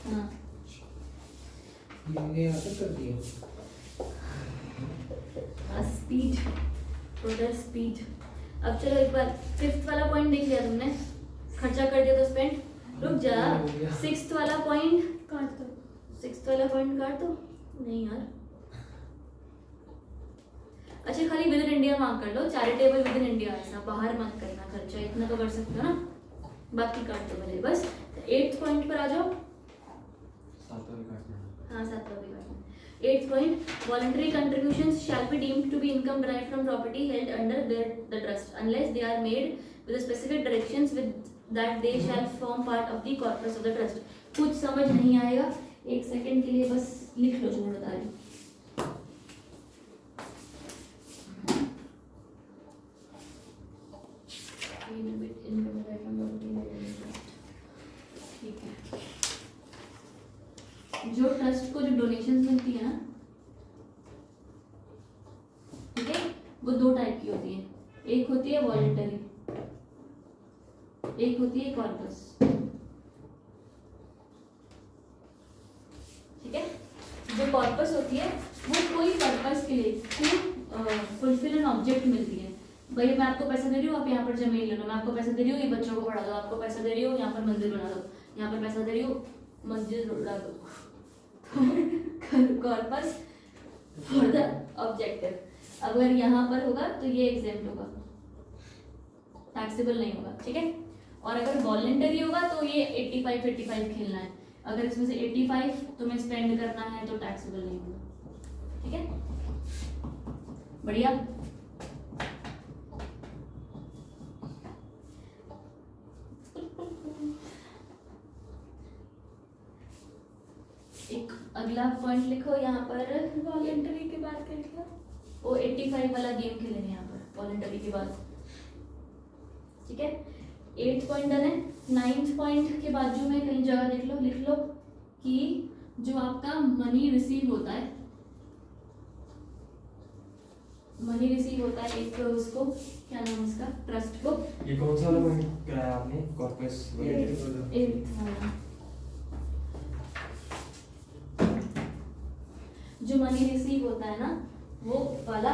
S1: हाँ,
S5: हमने यहाँ तक कर दिया।
S1: Speed, product speed. अब चलो एक बार 5th वाला पॉइंट देख लिया तुमने, खर्चा कर दिया तो स्पेंड। रुक जा, 6th वाला पॉइंट
S4: काट दो।
S1: 6th वाला पॉइंट काट दो। नहीं यार, अच्छा खाली विद इन इंडिया मार्क कर लो, चैरिटेबल विद इन इंडिया, ऐसा बाहर मत करना खर्चा, इतना तो कर सकते हो ना, बाकी काट दो भले। बस 8th पॉइंट पर आ जाओ। हाँ 7वां भी काटना। 8th point, voluntary contributions shall be deemed to be income derived from property held under the trust unless they are made with the specific directions with that they shall form part of the corpus of the trust। कुछ समझ नहीं आएगा, एक second के लिए बस लिख लो जो मैं बता रही हूँ। ठीक है, जो ट्रस्ट को जो डोनेशंस मिलती है ना, ठीक है, वो 2 टाइप की होती है, एक होती है वॉलंटरी, एक होती है कॉर्पस। ठीक है, जो कॉर्पस होती है वो कोई पर्पस के लिए फुलफिल एन ऑब्जेक्ट मिलती है। भाई मैं आपको पैसा दे रही हूँ, आप यहाँ पर जमीन ले लो, मैं आपको पैसा दे रही हूँ, ये बच्चों को पढ़ा दो, आपको पैसा दे रही हूँ, यहाँ पर मंदिर बना दो, यहाँ पर पैसा दे रही हूँ, मस्जिद उड़ा दो। Corpus for the objective. अगर यहाँ पर होगा तो ये एग्जेम्प्ट होगा, टैक्सेबल नहीं होगा, ठीक है। और अगर वॉलंटरी होगा तो ये 85-85 खेलना है, अगर इसमें से 85 तुम्हें स्पेंड करना है तो टैक्सेबल नहीं होगा, ठीक है। बढ़िया, एक अगला पॉइंट लिखो यहाँ पर,
S4: वॉलंटरी के बाद क्या लिखा?
S1: वो 85 वाला गेम खेलेंगे यहाँ पर वॉलंटरी के बाद, ठीक है। 8th पॉइंट डन है। 9th पॉइंट के बाद जो मैं कहीं जगह देख लो, लिख लो कि जो आपका मनी रिसीव होता है, मनी रिसीव होता है एक उसको क्या नाम है इसका, ट्रस्ट को।
S3: ये कौन सा वाला पॉइंट कराया आपने, कॉर्पस वॉलंटरी?
S1: 8th वाला जो मनी रिसीव होता है ना, वो वाला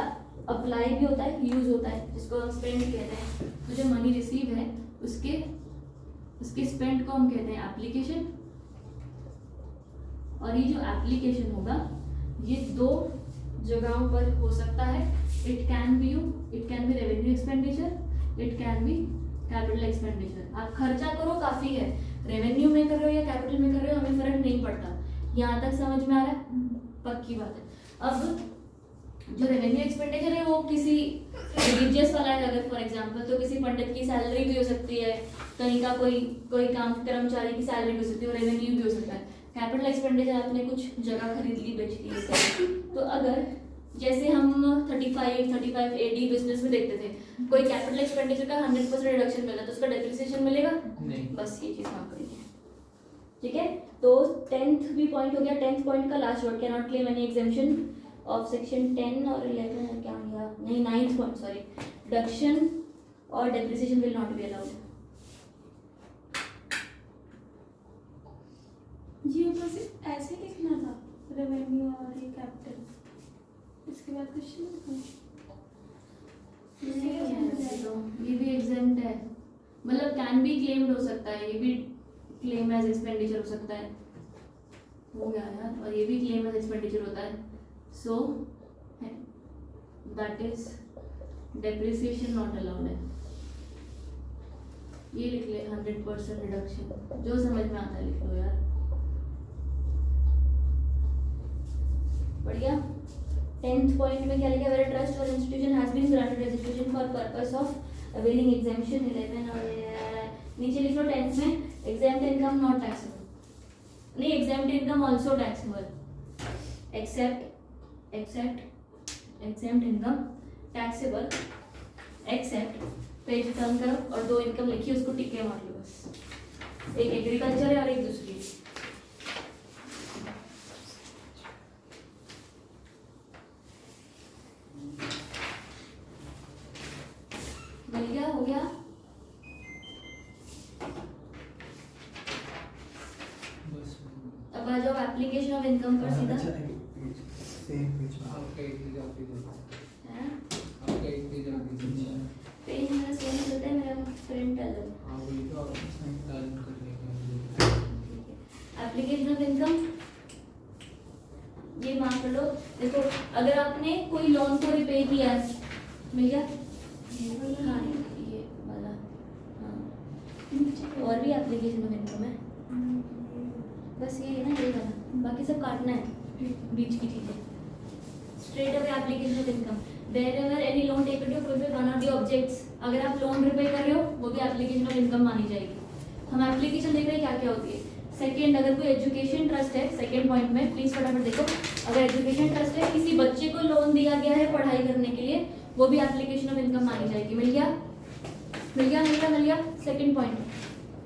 S1: अप्लाई भी होता है, यूज होता है, जिसको हम स्पेंड कहते हैं। तो जो मनी रिसीव है उसके स्पेंड को हम कहते हैं एप्लीकेशन। और ये जो एप्लीकेशन होगा ये 2 जगहों पर हो सकता है। It can be revenue expenditure, it can be capital expenditure. आप खर्चा करो काफी है, रेवेन्यू में कर रहे हो या कैपिटल में कर रहे हो, हमें फर्क नहीं पड़ता। यहाँ तक समझ में आ रहा है? पक्की बात है। अब जो रेवेन्यू एक्सपेंडिचर है वो किसी रिलीजियस वाला है, अगर फॉर एग्जांपल, तो किसी पंडित की सैलरी भी हो सकती है, कहीं का कोई काम कर्मचारी की सैलरी भी हो सकती है, और रेवेन्यू भी हो सकता है। कैपिटल एक्सपेंडिचर आपने कुछ जगह खरीद ली, बेच दी, तो अगर जैसे हम 35 AD बिजनेस में देखते थे, कोई कैपिटल एक्सपेंडिचर का 100% रिडक्शन मिला तो उसका डेप्रिसिएशन मिलेगा
S5: नहीं।
S1: बस ये चीज वहाँ करेंगे। ठीक है, तो 10th भी पॉइंट हो गया। 10th पॉइंट का last word, can not claim any exemption of section 10 और 11 और क्या हो गया, नहीं 9th पॉइंट सॉरी, डिडक्शन और depreciation will not be allowed.
S4: ये बस ऐसे लिखना था, रेवेन्यू और ये कैपिटल, इसके बाद कुछ नहीं।
S1: ये भी एग्जेम्प्ट है, मतलब कैन बी क्लेम्ड हो सकता है, ये भी क्लेम एज एक्सपेंडिचर हो सकता है, हो गया यार, और ये भी क्लेम एज एक्सपेंडिचर होता है। So that is depreciation not allowed है। ये लिख ले 100% रिडक्शन, जो समझ में आता है लिख लो यार। बढ़िया। 10th पॉइंट में क्या लिखा है, वेयर ट्रस्ट और institution has been granted registration for purpose of availing exemption 11 और नीचे लिख लो 10th में exempt income not taxable, नहीं exempt income also taxable, except exempt income taxable except page turn करो और 2 इनकम लिखी उसको टिके मार लो बस, एक एग्रीकल्चर है और एक दूसरी। मिल गया, हो गया।
S5: बस
S1: अब आ जाओ एप्लीकेशन ऑफ इनकम पर सीधा।
S6: अच्छा सेम पेज में
S5: आपका एक पेज आगे जाओ,
S1: हैं?
S5: आपका एक पेज आगे जाओ।
S1: पेज मेरा सेम चलता है, मेरा प्रिंट अलग।
S5: हाँ वही तो आप इसमें डाल कर लेंगे।
S1: एप्लीकेशन ऑफ इनकम ये मान कर लो। देखो अगर आपने कोई लोन को रिपे किया है, मिल गया, हाँ ये वाला, हाँ, और भी एप्लीकेशन ऑफ इनकम है, बस ये है ना, ये वाला, बाकी सब काटना है बीच की चीजें। Straight away application of income, wherever any loan taken to fulfill one of the objects, अगर आप लोन रिपे कर रहे हो वो भी एप्लीकेशन ऑफ इनकम मानी जाएगी। हम एप्लीकेशन देख रहे हैं क्या क्या होती है। सेकंड, अगर कोई एजुकेशन ट्रस्ट है, सेकंड पॉइंट में प्लीज फटाफट देखो, अगर एजुकेशन ट्रस्ट है, किसी बच्चे को लोन दिया गया है पढ़ाई करने के लिए, वो भी एप्लीकेशन ऑफ इनकम मानी जाएगी। मिल गया, मिल गया, मिल गया, मिल गया। Second point.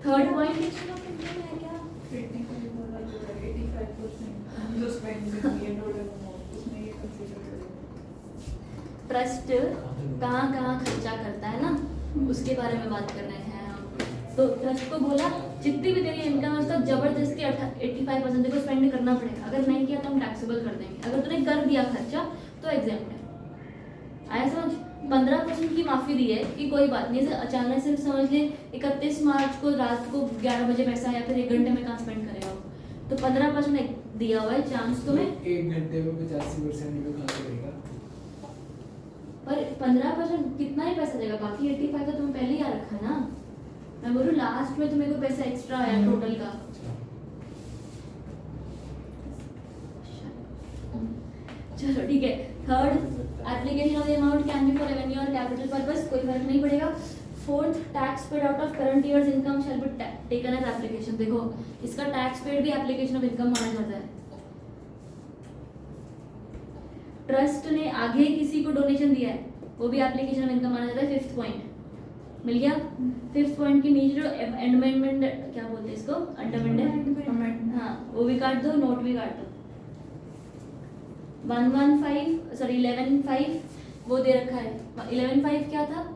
S1: थर्ड पॉइंट,
S2: 85 वाला जो है 85% जो स्पेंड करनी है टोटल अमाउंट, उसमें ये कंसीडर करेंगे।
S1: ट्रस्ट कहाँ कहाँ खर्चा करता है ना, उसके बारे में बात कर रहे हैं हम। तो ट्रस्ट को बोला जितनी भी तेरी इनकम है उसका जबरदस्ती 85% को स्पेंड करना पड़ेगा, अगर नहीं किया तो हम टैक्सेबल कर देंगे, अगर तूने कर दिया खर्चा तो एग्जेम्प्ट है। आया समझ? 15% की माफी दी है कि कोई बात नहीं, जैसे अचानक से समझ ले 31 मार्च को रात को 11 बजे पैसा या फिर 1 घंटे में कहाँ स्पेंड करेगा वो, तो 15% दिया हुआ है चांस तुम्हें।
S5: 1 घंटे में 85% में कहाँ करेगा?
S1: पर 15% कितना ही पैसा देगा, बाकी 85 तो तुम्हें पहले ही आ रखा है ना। मैं बोलूँ लास्ट में तुम्हें कोई पैसा एक्स्ट्रा आया टोटल का। चलो ठीक है। Third, application of the amount can be for revenue और कैपिटल पर्पस, कोई फर्क नहीं पड़ेगा। Fourth, tax paid out of current years income shall be taken as application. देखो इसका टैक्स पेड भी एप्लीकेशन ऑफ इनकम माना जाता है। ट्रस्ट ने आगे किसी को डोनेशन दिया है, वो भी एप्लीकेशन ऑफ इनकम माना जाता है। फिफ्थ पॉइंट मिल गया। फिफ्थ पॉइंट के नीचे जो एंडमेंट क्या बोलते हैं इसको, अमेंडमेंट, हाँ वो भी काट दो, नोट भी काट दो। 11.5 वो दे रखा है। 11.5 क्या था?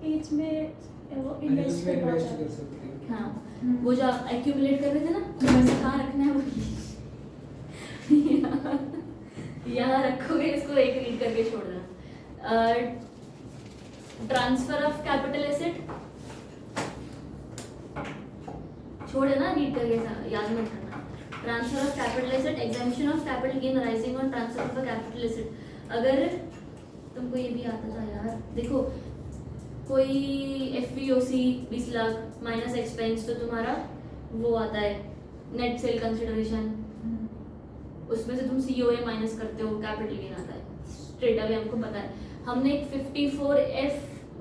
S4: एज में वो
S5: अरे
S4: इन्वेस्ट
S5: उसमें
S4: कर
S5: इन्वेस्ट
S4: पाता
S5: कर सकते हैं।
S1: हाँ वो जो आप एक्यूमुलेट कर रहे थे ना, वैसे कहाँ रखना है वो यहाँ रखोगे, इसको एक रीड करके छोड़ देना। ट्रांसफर ऑफ कैपिटल एसेट छोड़ देना, रीड करके याद मत करना। Transfer of capital asset, exemption of capital gain arising on transfer of capital asset. अगर तुमको ये भी आता था यार, देखो कोई FVOC 20 लाख माइनस एक्सपेंस, तो तुम्हारा वो आता है नेट सेल कंसिडरेशन, उसमें से तुम COA माइनस करते हो, कैपिटल गेन आता है स्ट्रेट अवे, हमको पता है। हमने एक 54F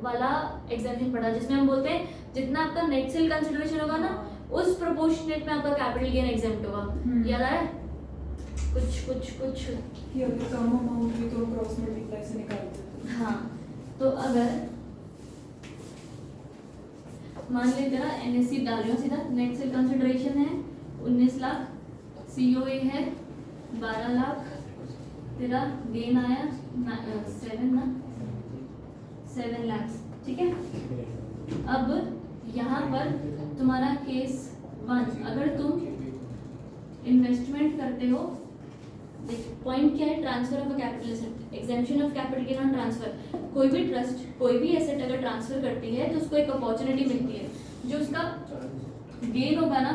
S1: वाला एग्जाम्पशन पढ़ा जिसमें हम बोलते हैं जितना आपका नेट सेल कंसिडरेशन होगा ना, उस प्रोपोर्शनेट में आपका कैपिटल गेन एग्जाम्प्ट होगा। याद आया? कुछ
S2: कि अगर कम अमाउंट भी तो क्रॉस मल्टीप्लाई से निकाल सकते हैं।
S1: हाँ, तो अगर मान लेते ना एनएससी डाल रही हूँ सीधा, नेट सेल कंसिडरेशन है 19 लाख, सीओए है 12 लाख, तेरा गेन आया 7 लाख, ठीक है। अब यहाँ पर तुम्हारा केस 1, अगर तुम इन्वेस्टमेंट करते हो, पॉइंट क्या है, transfer of capital asset, exemption of capital gain on transfer. कोई भी ट्रस्ट कोई भी एसेट अगर ट्रांसफर करती है तो उसको एक अपॉर्चुनिटी मिलती है, जो उसका गेन होगा ना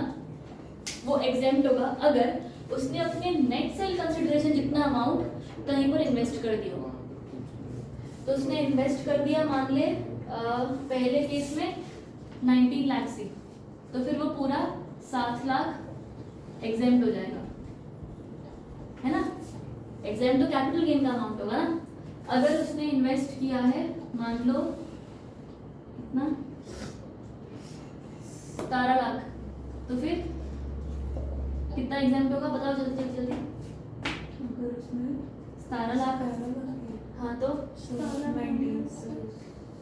S1: वो एग्जेम्प्ट होगा अगर उसने अपने नेट सेल कंसिडरेशन जितना अमाउंट कहीं पर इन्वेस्ट कर दिया हो। तो उसने इन्वेस्ट कर दिया, मान ले पहले केस में 19 लाख से, तो फिर वो पूरा 7 लाख एग्जेम्प्ट हो जाएगा, है ना। एग्जेम्प्ट तो कैपिटल गेन का अमाउंट होगा ना। अगर उसने इन्वेस्ट किया है मान लो कितना 17 लाख, तो फिर कितना एग्जेम्प्ट होगा बताओ जल्दी जल्दी।
S2: अगर उसमें
S1: 17 लाख, हाँ तो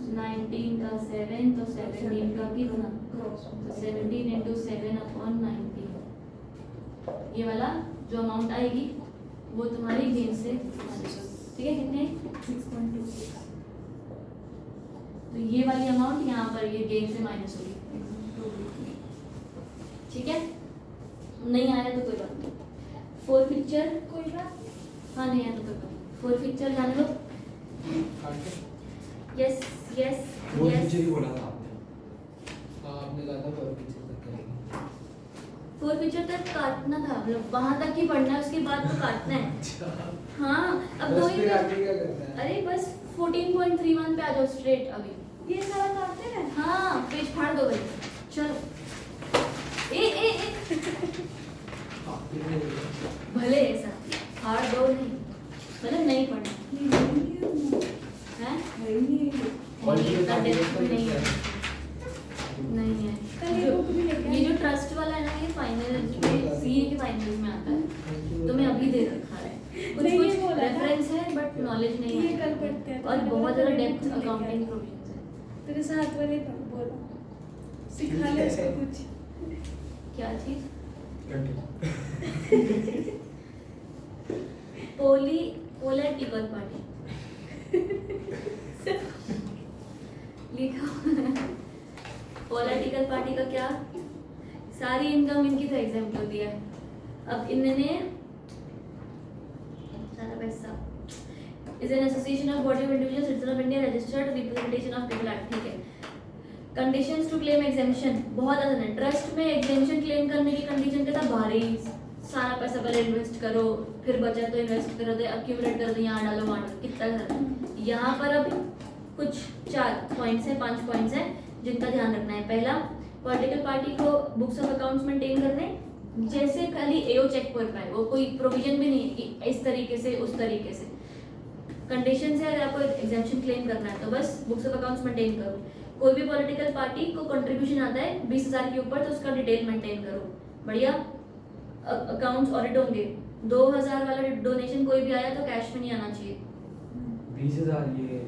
S1: 19 का 7 तो 17 का कितना, तो 17 इंटू 7/19, ये वाला जो अमाउंट आएगी वो तुम्हारी गेन से माइनस होगी, ठीक है। कितने
S2: 6.26।
S1: तो ये वाली अमाउंट यहाँ पर ये गेन से माइनस होगी, ठीक है। नहीं आया तो कोई बात नहीं। फोर पिक्चर
S4: कोई बात
S1: हाँ नहीं आया तो कोई बात नहीं। फोर पिक्चर जाने लो। यस यस
S3: वो
S1: यस,
S3: पीछे ही बोला था आपने।
S5: हाँ आपने कहा था पर पीछे तक करेंगे।
S1: फोर पिक्चर तक काटना था, मतलब वहां तक ही पढ़ना है, उसके बाद तो काटना है। हाँ अब दो
S5: बस
S1: ही
S5: फिर आगे क्या करना है?
S1: अरे बस 14.31 पे आ जाओ स्ट्रेट अभी।
S4: ये सारा काटते हैं।
S1: हाँ पेज फाड़ दो भाई, चलो। ए
S5: हाँ, फिर नहीं बोलेगा।
S1: भले ऐसा फाड़ दो नहीं, मतलब नहीं पढ़ना है, नहीं इतना डेप्थ में नहीं है, नहीं है।
S4: कल ये बुक भी लेके
S1: ये जो ट्रस्ट वाला है ना, ये फाइनल में सीए के फाइनल में आता है, तो मैं अभी दे रखा है। कुछ
S4: नहीं, ये
S1: कुछ
S4: बोला था।
S1: रेफरेंस है बट नॉलेज नहीं
S4: ये
S1: है,
S4: कल पढ़ते हैं, तो
S1: और
S4: मैंने
S1: बहुत
S4: बोला
S1: ज़्यादा
S4: था
S1: डेप्थ
S4: बुक लेके
S1: अकाउंटिंग
S4: आए।
S1: प्रोविजंस है।
S4: तेरे साथ वाले बोला सिखा ले उसको कुछ।
S1: क्या चीज़?
S3: कंटिन्यू।
S1: पोलिटिकल पार्टी लिखा पॉलिटिकल पार्टी का क्या, सारी इनकम इनकी तो एग्जाम्पल होती है। अब इन्होंने सारा पैसा is an association of body of individual citizen of India registered representation of people act, ठीक है। कंडीशंस टू क्लेम एग्जेम्पशन बहुत आसान है। ट्रस्ट में एग्जेम्पशन क्लेम करने की कंडीशन क्या था, भारी सारा पैसा पहले इन्वेस्ट करो, फिर बचा तो इन्वेस्ट करो, तो अक्यूमुलेट कर दो, यहाँ डालो वहाँ डालो, कितना सारा। यहाँ पर अब कुछ 4 पॉइंट्स हैं, 5 पॉइंट्स हैं जिनका ध्यान रखना है। पहला, पॉलिटिकल पार्टी को बुक्स ऑफ अकाउंट्स मेंटेन करने, जैसे खाली एओ चेक कर पाए, वो कोई प्रोविजन भी नहीं है कि इस तरीके से उस तरीके से। कंडीशन है, अगर आपको एग्जेम्पशन क्लेम करना है तो बस बुक्स ऑफ अकाउंट्स मेंटेन करो। कोई भी पॉलिटिकल पार्टी को कंट्रीब्यूशन आता है 20,000 के ऊपर, तो उसका डिटेल मेंटेन करो, बढ़िया। अकाउंट्स ऑडिट होंगे। 2,000 वाला डोनेशन कोई भी आया तो कैश में नहीं आना चाहिए,
S3: 20,000 ये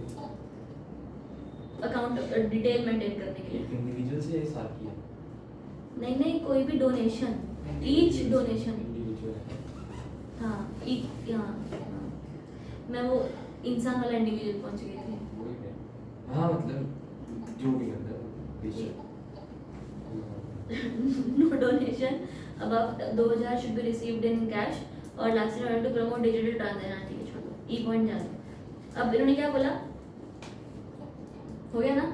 S1: अकाउंट डिटेल मेंटेन करने के लिए।
S3: इंडिविजुअल से या साथ की है?
S1: नहीं नहीं, कोई भी डोनेशन, ईच डोनेशन,
S3: इंडिविजुअल।
S1: हाँ हाँ, मैं वो इंसान वाला इंडिविजुअल पहुंच गई थी।
S3: वही है। हाँ मतलब जो भी करता है बेशक।
S1: No donation above 2,000 should be received in cash or last in order to promote digital transaction, ठीक है छोड़ो, ई पॉइंट जाना। अब इन्होंने क्या बोला, हो गया ना।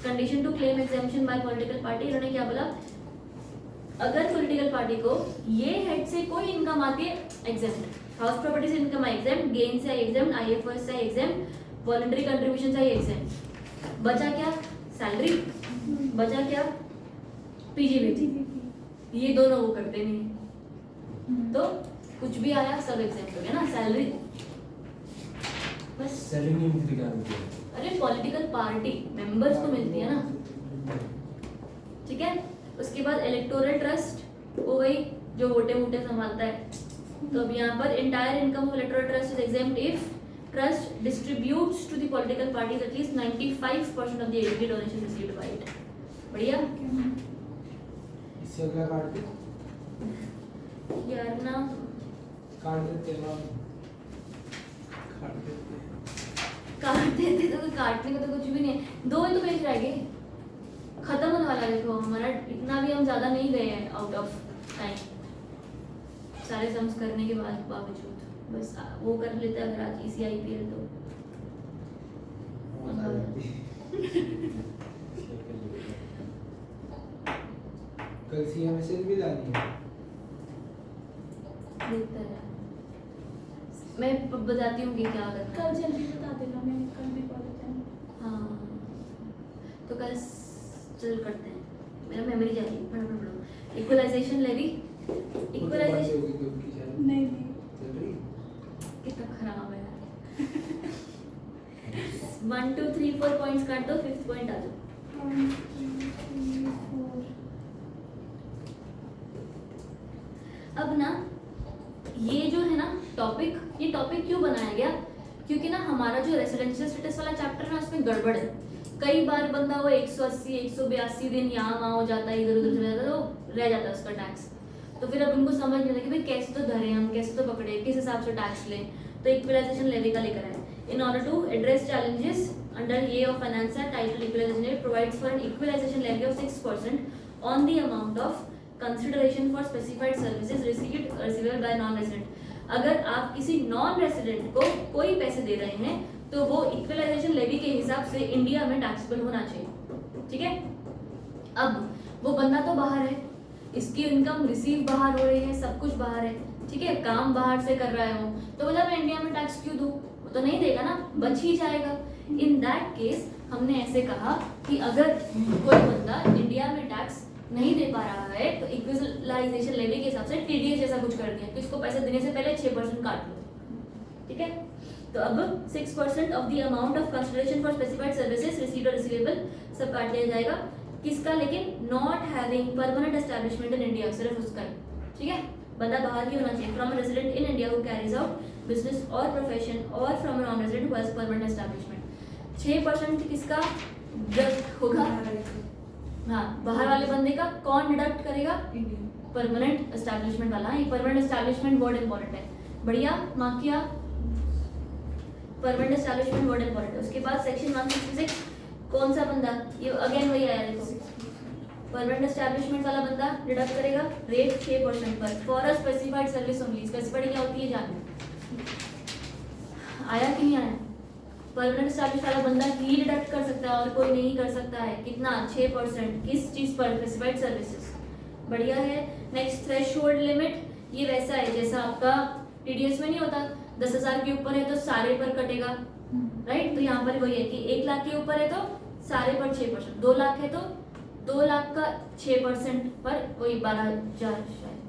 S1: Condition to claim exemption by political party, इन्होंने क्या बोला, अगर पॉलिटिकल पार्टी को ये हेड से कोई इनकम आती है एग्जेम्प्ट, हाउस प्रॉपर्टी से इनकम आई एग्जेम्प्ट, गेन से आई एग्जेम्प्ट, आईएफएस से आई एग्जेम्प्ट, वॉलंटरी कंट्रीब्यूशन से आई एग्जेम्प्ट, बचा क्या, सैलरी, बचा क्या, पीजीबीटी, ये दोनों वो करते नहीं, तो कुछ भी आया सब एग्जेम्प्ट हो गया ना। सैलरी बस,
S3: सैलरी नहीं मिलती क्या मिलती है?
S1: अरे पॉलिटिकल पार्टी मेंबर्स को मिलती है ना, ठीक है। उसके बाद इलेक्टोरल ट्रस्ट, वो वही जो वोटे वोटे संभालता है, तो अब यहाँ पर entire income of electoral trust is exempt if trust distributes to the political parties at least 95% of the aggregate donation received by it. बढ़िया
S5: इससे अगला काट दे,
S1: यार ना
S5: काट देते हैं ना, काट देते हैं।
S1: काट देते तो कोई काटने का तो कुछ भी नहीं है। 2 ही तो पेज रह गए, खत्म होने वाला। देखो हमारा इतना भी हम ज्यादा नहीं गए हैं आउट ऑफ टाइम, सारे सम्स करने के बाद बावजूद बस वो कर लेते अगर आज ECIPL तो।
S5: मजा आ जाती है। कल CMSL भी लानी है।
S1: देखते हैं, मैं बताती हूँ कि क्या करना है।
S4: कल जल्दी बता देना, मैं कल भी कॉलेज जाऊँ।
S1: हाँ तो कल चल करते हैं, मेरा मेमोरी जा रही है, फटाफट इक्वलाइजेशन लेवी। इक्वलाइजेशन
S5: होगी तो की शायद
S4: नहीं नहीं
S5: चल रही।
S1: कितना खराब है यार। 1 2 3 4 पॉइंट्स काट दो, 5th पॉइंट आ जाओ।
S4: 1 2 3 4
S1: अब ना ये जो है ना टॉपिक, ये टॉपिक क्यों बनाया गया, क्योंकि ना हमारा जो रेसिडेंशियल स्टेटस वाला चैप्टर है ना उसमें गड़बड़ है। कई बार बंदा वो 180 182 दिन यहाँ वहाँ हो जाता है, इधर उधर चला जाता है, तो रह जाता है उसका टैक्स। तो फिर अब उनको समझ नहीं आता कि भाई कैसे तो धरे हम, कैसे तो पकड़े, किस हिसाब से टैक्स लें। तो इक्वलाइजेशन लेवी का लेकर आए। In order to address challenges under ये of finance title equalisation levy provides for an equalisation levy of 6% on the amount of consideration for specified services received receivable by non resident. अगर आप किसी non resident को कोई पैसे दे रहे हैं तो वो इक्वलाइजेशन लेवी के हिसाब से इंडिया में टैक्सेबल होना चाहिए। ठीक है, अब वो बंदा तो बाहर है, इसकी इनकम रिसीव बाहर हो रही है, सब कुछ बाहर है, ठीक है, काम बाहर से कर रहा है वो, तो बोला मैं इंडिया में टैक्स क्यों दूं, वो तो नहीं देगा ना, बच ही जाएगा। इन दैट केस हमने ऐसे कहा कि अगर कोई बंदा इंडिया में टैक्स नहीं दे पा रहा है तो इक्वलाइजेशन लेवी के हिसाब से TDS जैसा कुछ कर दिया कि इसको पैसे देने से पहले 6% काट लो। ठीक है, तो अब 6% of the amount of consideration for specified services received और रिसीवेबल सब काट लिया जाएगा। किसका, लेकिन not having permanent establishment in India, सिर्फ उसका ही। ठीक है, बंदा बाहर ही होना चाहिए, from resident in India who carries out business और प्रोफेशन और from non resident who has permanent establishment. 6% किसका डिडक्ट होगा, हाँ बाहर वाले बंदे का। कौन डिडक्ट करेगा,
S2: इंडिया
S1: परमानेंट एस्टैब्लिशमेंट वाला। ये परमानेंट एस्टैब्लिशमेंट वर्ड इंपॉर्टेंट है, बढ़िया मार्क किया, परमानेंट एस्टैब्लिशमेंट वर्ड इंपॉर्टेंट है। उसके बाद सेक्शन 166 कौन सा बंदा, ये अगेन वही आया, देखो परमानेंट एस्टैब्लिशमेंट वाला बंदा डिडक्ट करेगा रेट 6% पर for a specified service only. Specified क्या होती है जानना, आया कि नहीं आया। परमानेंट एस्टैब्लिश वाला बंदा ही डिडक्ट कर सकता है और कोई नहीं कर सकता है। कितना, 6%, किस चीज पर, स्पेसिफाइड सर्विसेज, बढ़िया है। नेक्स्ट थ्रेशोल्ड लिमिट, ये वैसा है जैसा आपका TDS में नहीं होता, 10,000 के ऊपर है तो सारे पर कटेगा, राइट। तो यहाँ पर वही है कि 1 लाख के ऊपर है तो सारे पर 6%, 2 लाख है तो 2 लाख का 6% पर वही 12,000 शायद,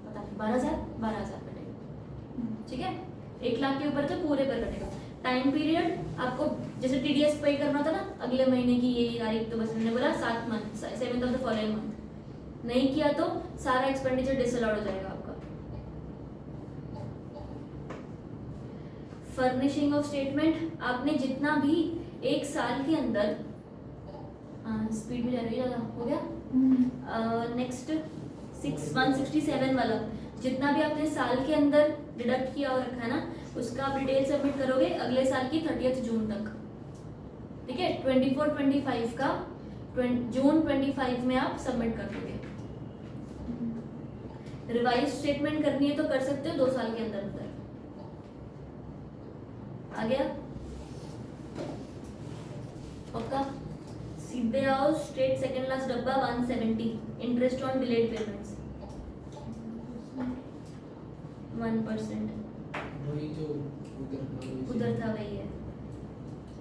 S1: पता नहीं 12,000 कटेगा। ठीक है, 1 लाख के ऊपर तो पूरे पर कटेगा। टाइम पीरियड आपको जैसे TDS पे करना था ना, अगले महीने की ये तारीख, तो बस मैंने बोला 7 month, 7th of the following month. नहीं किया तो सारा एक्सपेंडिचर डिसअलाउड हो जाएगा आपका। फर्निशिंग ऑफ स्टेटमेंट, आपने जितना भी 1 साल के अंदर, स्पीड में जा रही है ज़्यादा, हो गया। नेक्स्ट 167 वाला, जितना भी आपने साल के अंदर डिडक्ट किया और रखा है ना, उसका आप डिटेल सबमिट करोगे अगले साल की 30 जून तक। ठीक है, 24-25 का जून 25 में आप सबमिट कर दोगे। रिवाइज स्टेटमेंट करनी है तो कर सकते हो 2 साल के अंदर अंदर। आ गया पक्का, सीधे आओ स्ट्रेट, सेकंड क्लास डब्बा 170, इंटरेस्ट ऑन डिलेड पेमेंट्स 1%,
S5: वही जो
S1: उधर था वही है।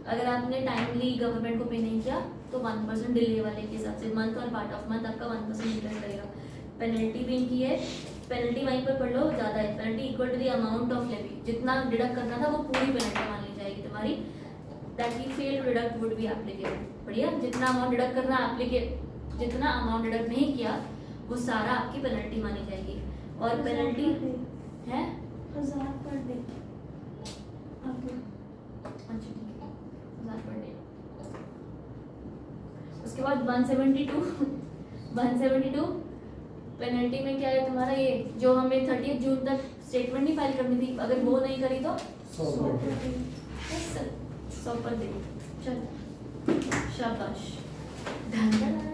S1: अगर आपने टाइमली गवर्नमेंट को पे नहीं किया तो 1% डिले वाले के हिसाब से मंथ और पार्ट ऑफ मंथ आपका 1% इंटरेस्ट लगेगा। पेनल्टी भी इनकी है, पेनल्टी वहीं पर पढ़ लो, ज़्यादा है। Penalty equal to the amount of levy, जितना डिडक्ट करना था वो पूरी पेनल्टी मान ली जाएगी तुम्हारी। That he fail to deduct would be applicable. बढ़िया, जितना अमाउंट डिडक्ट करना जितना अमाउंट डिडक्ट नहीं किया वो सारा आपकी पेनल्टी मानी जाएगी। और पेनल्टी है
S4: 1000 पर डे अब
S1: अच्छा ठीक है 1000 पर डे। उसके बाद 172 पेनल्टी में क्या है तुम्हारा, ये जो हमें 30 जून तक स्टेटमेंट नहीं फाइल करनी थी, अगर वो नहीं करी तो
S5: 100 पर डे।
S1: 100 per day. चल शाबाश, धन्यवाद।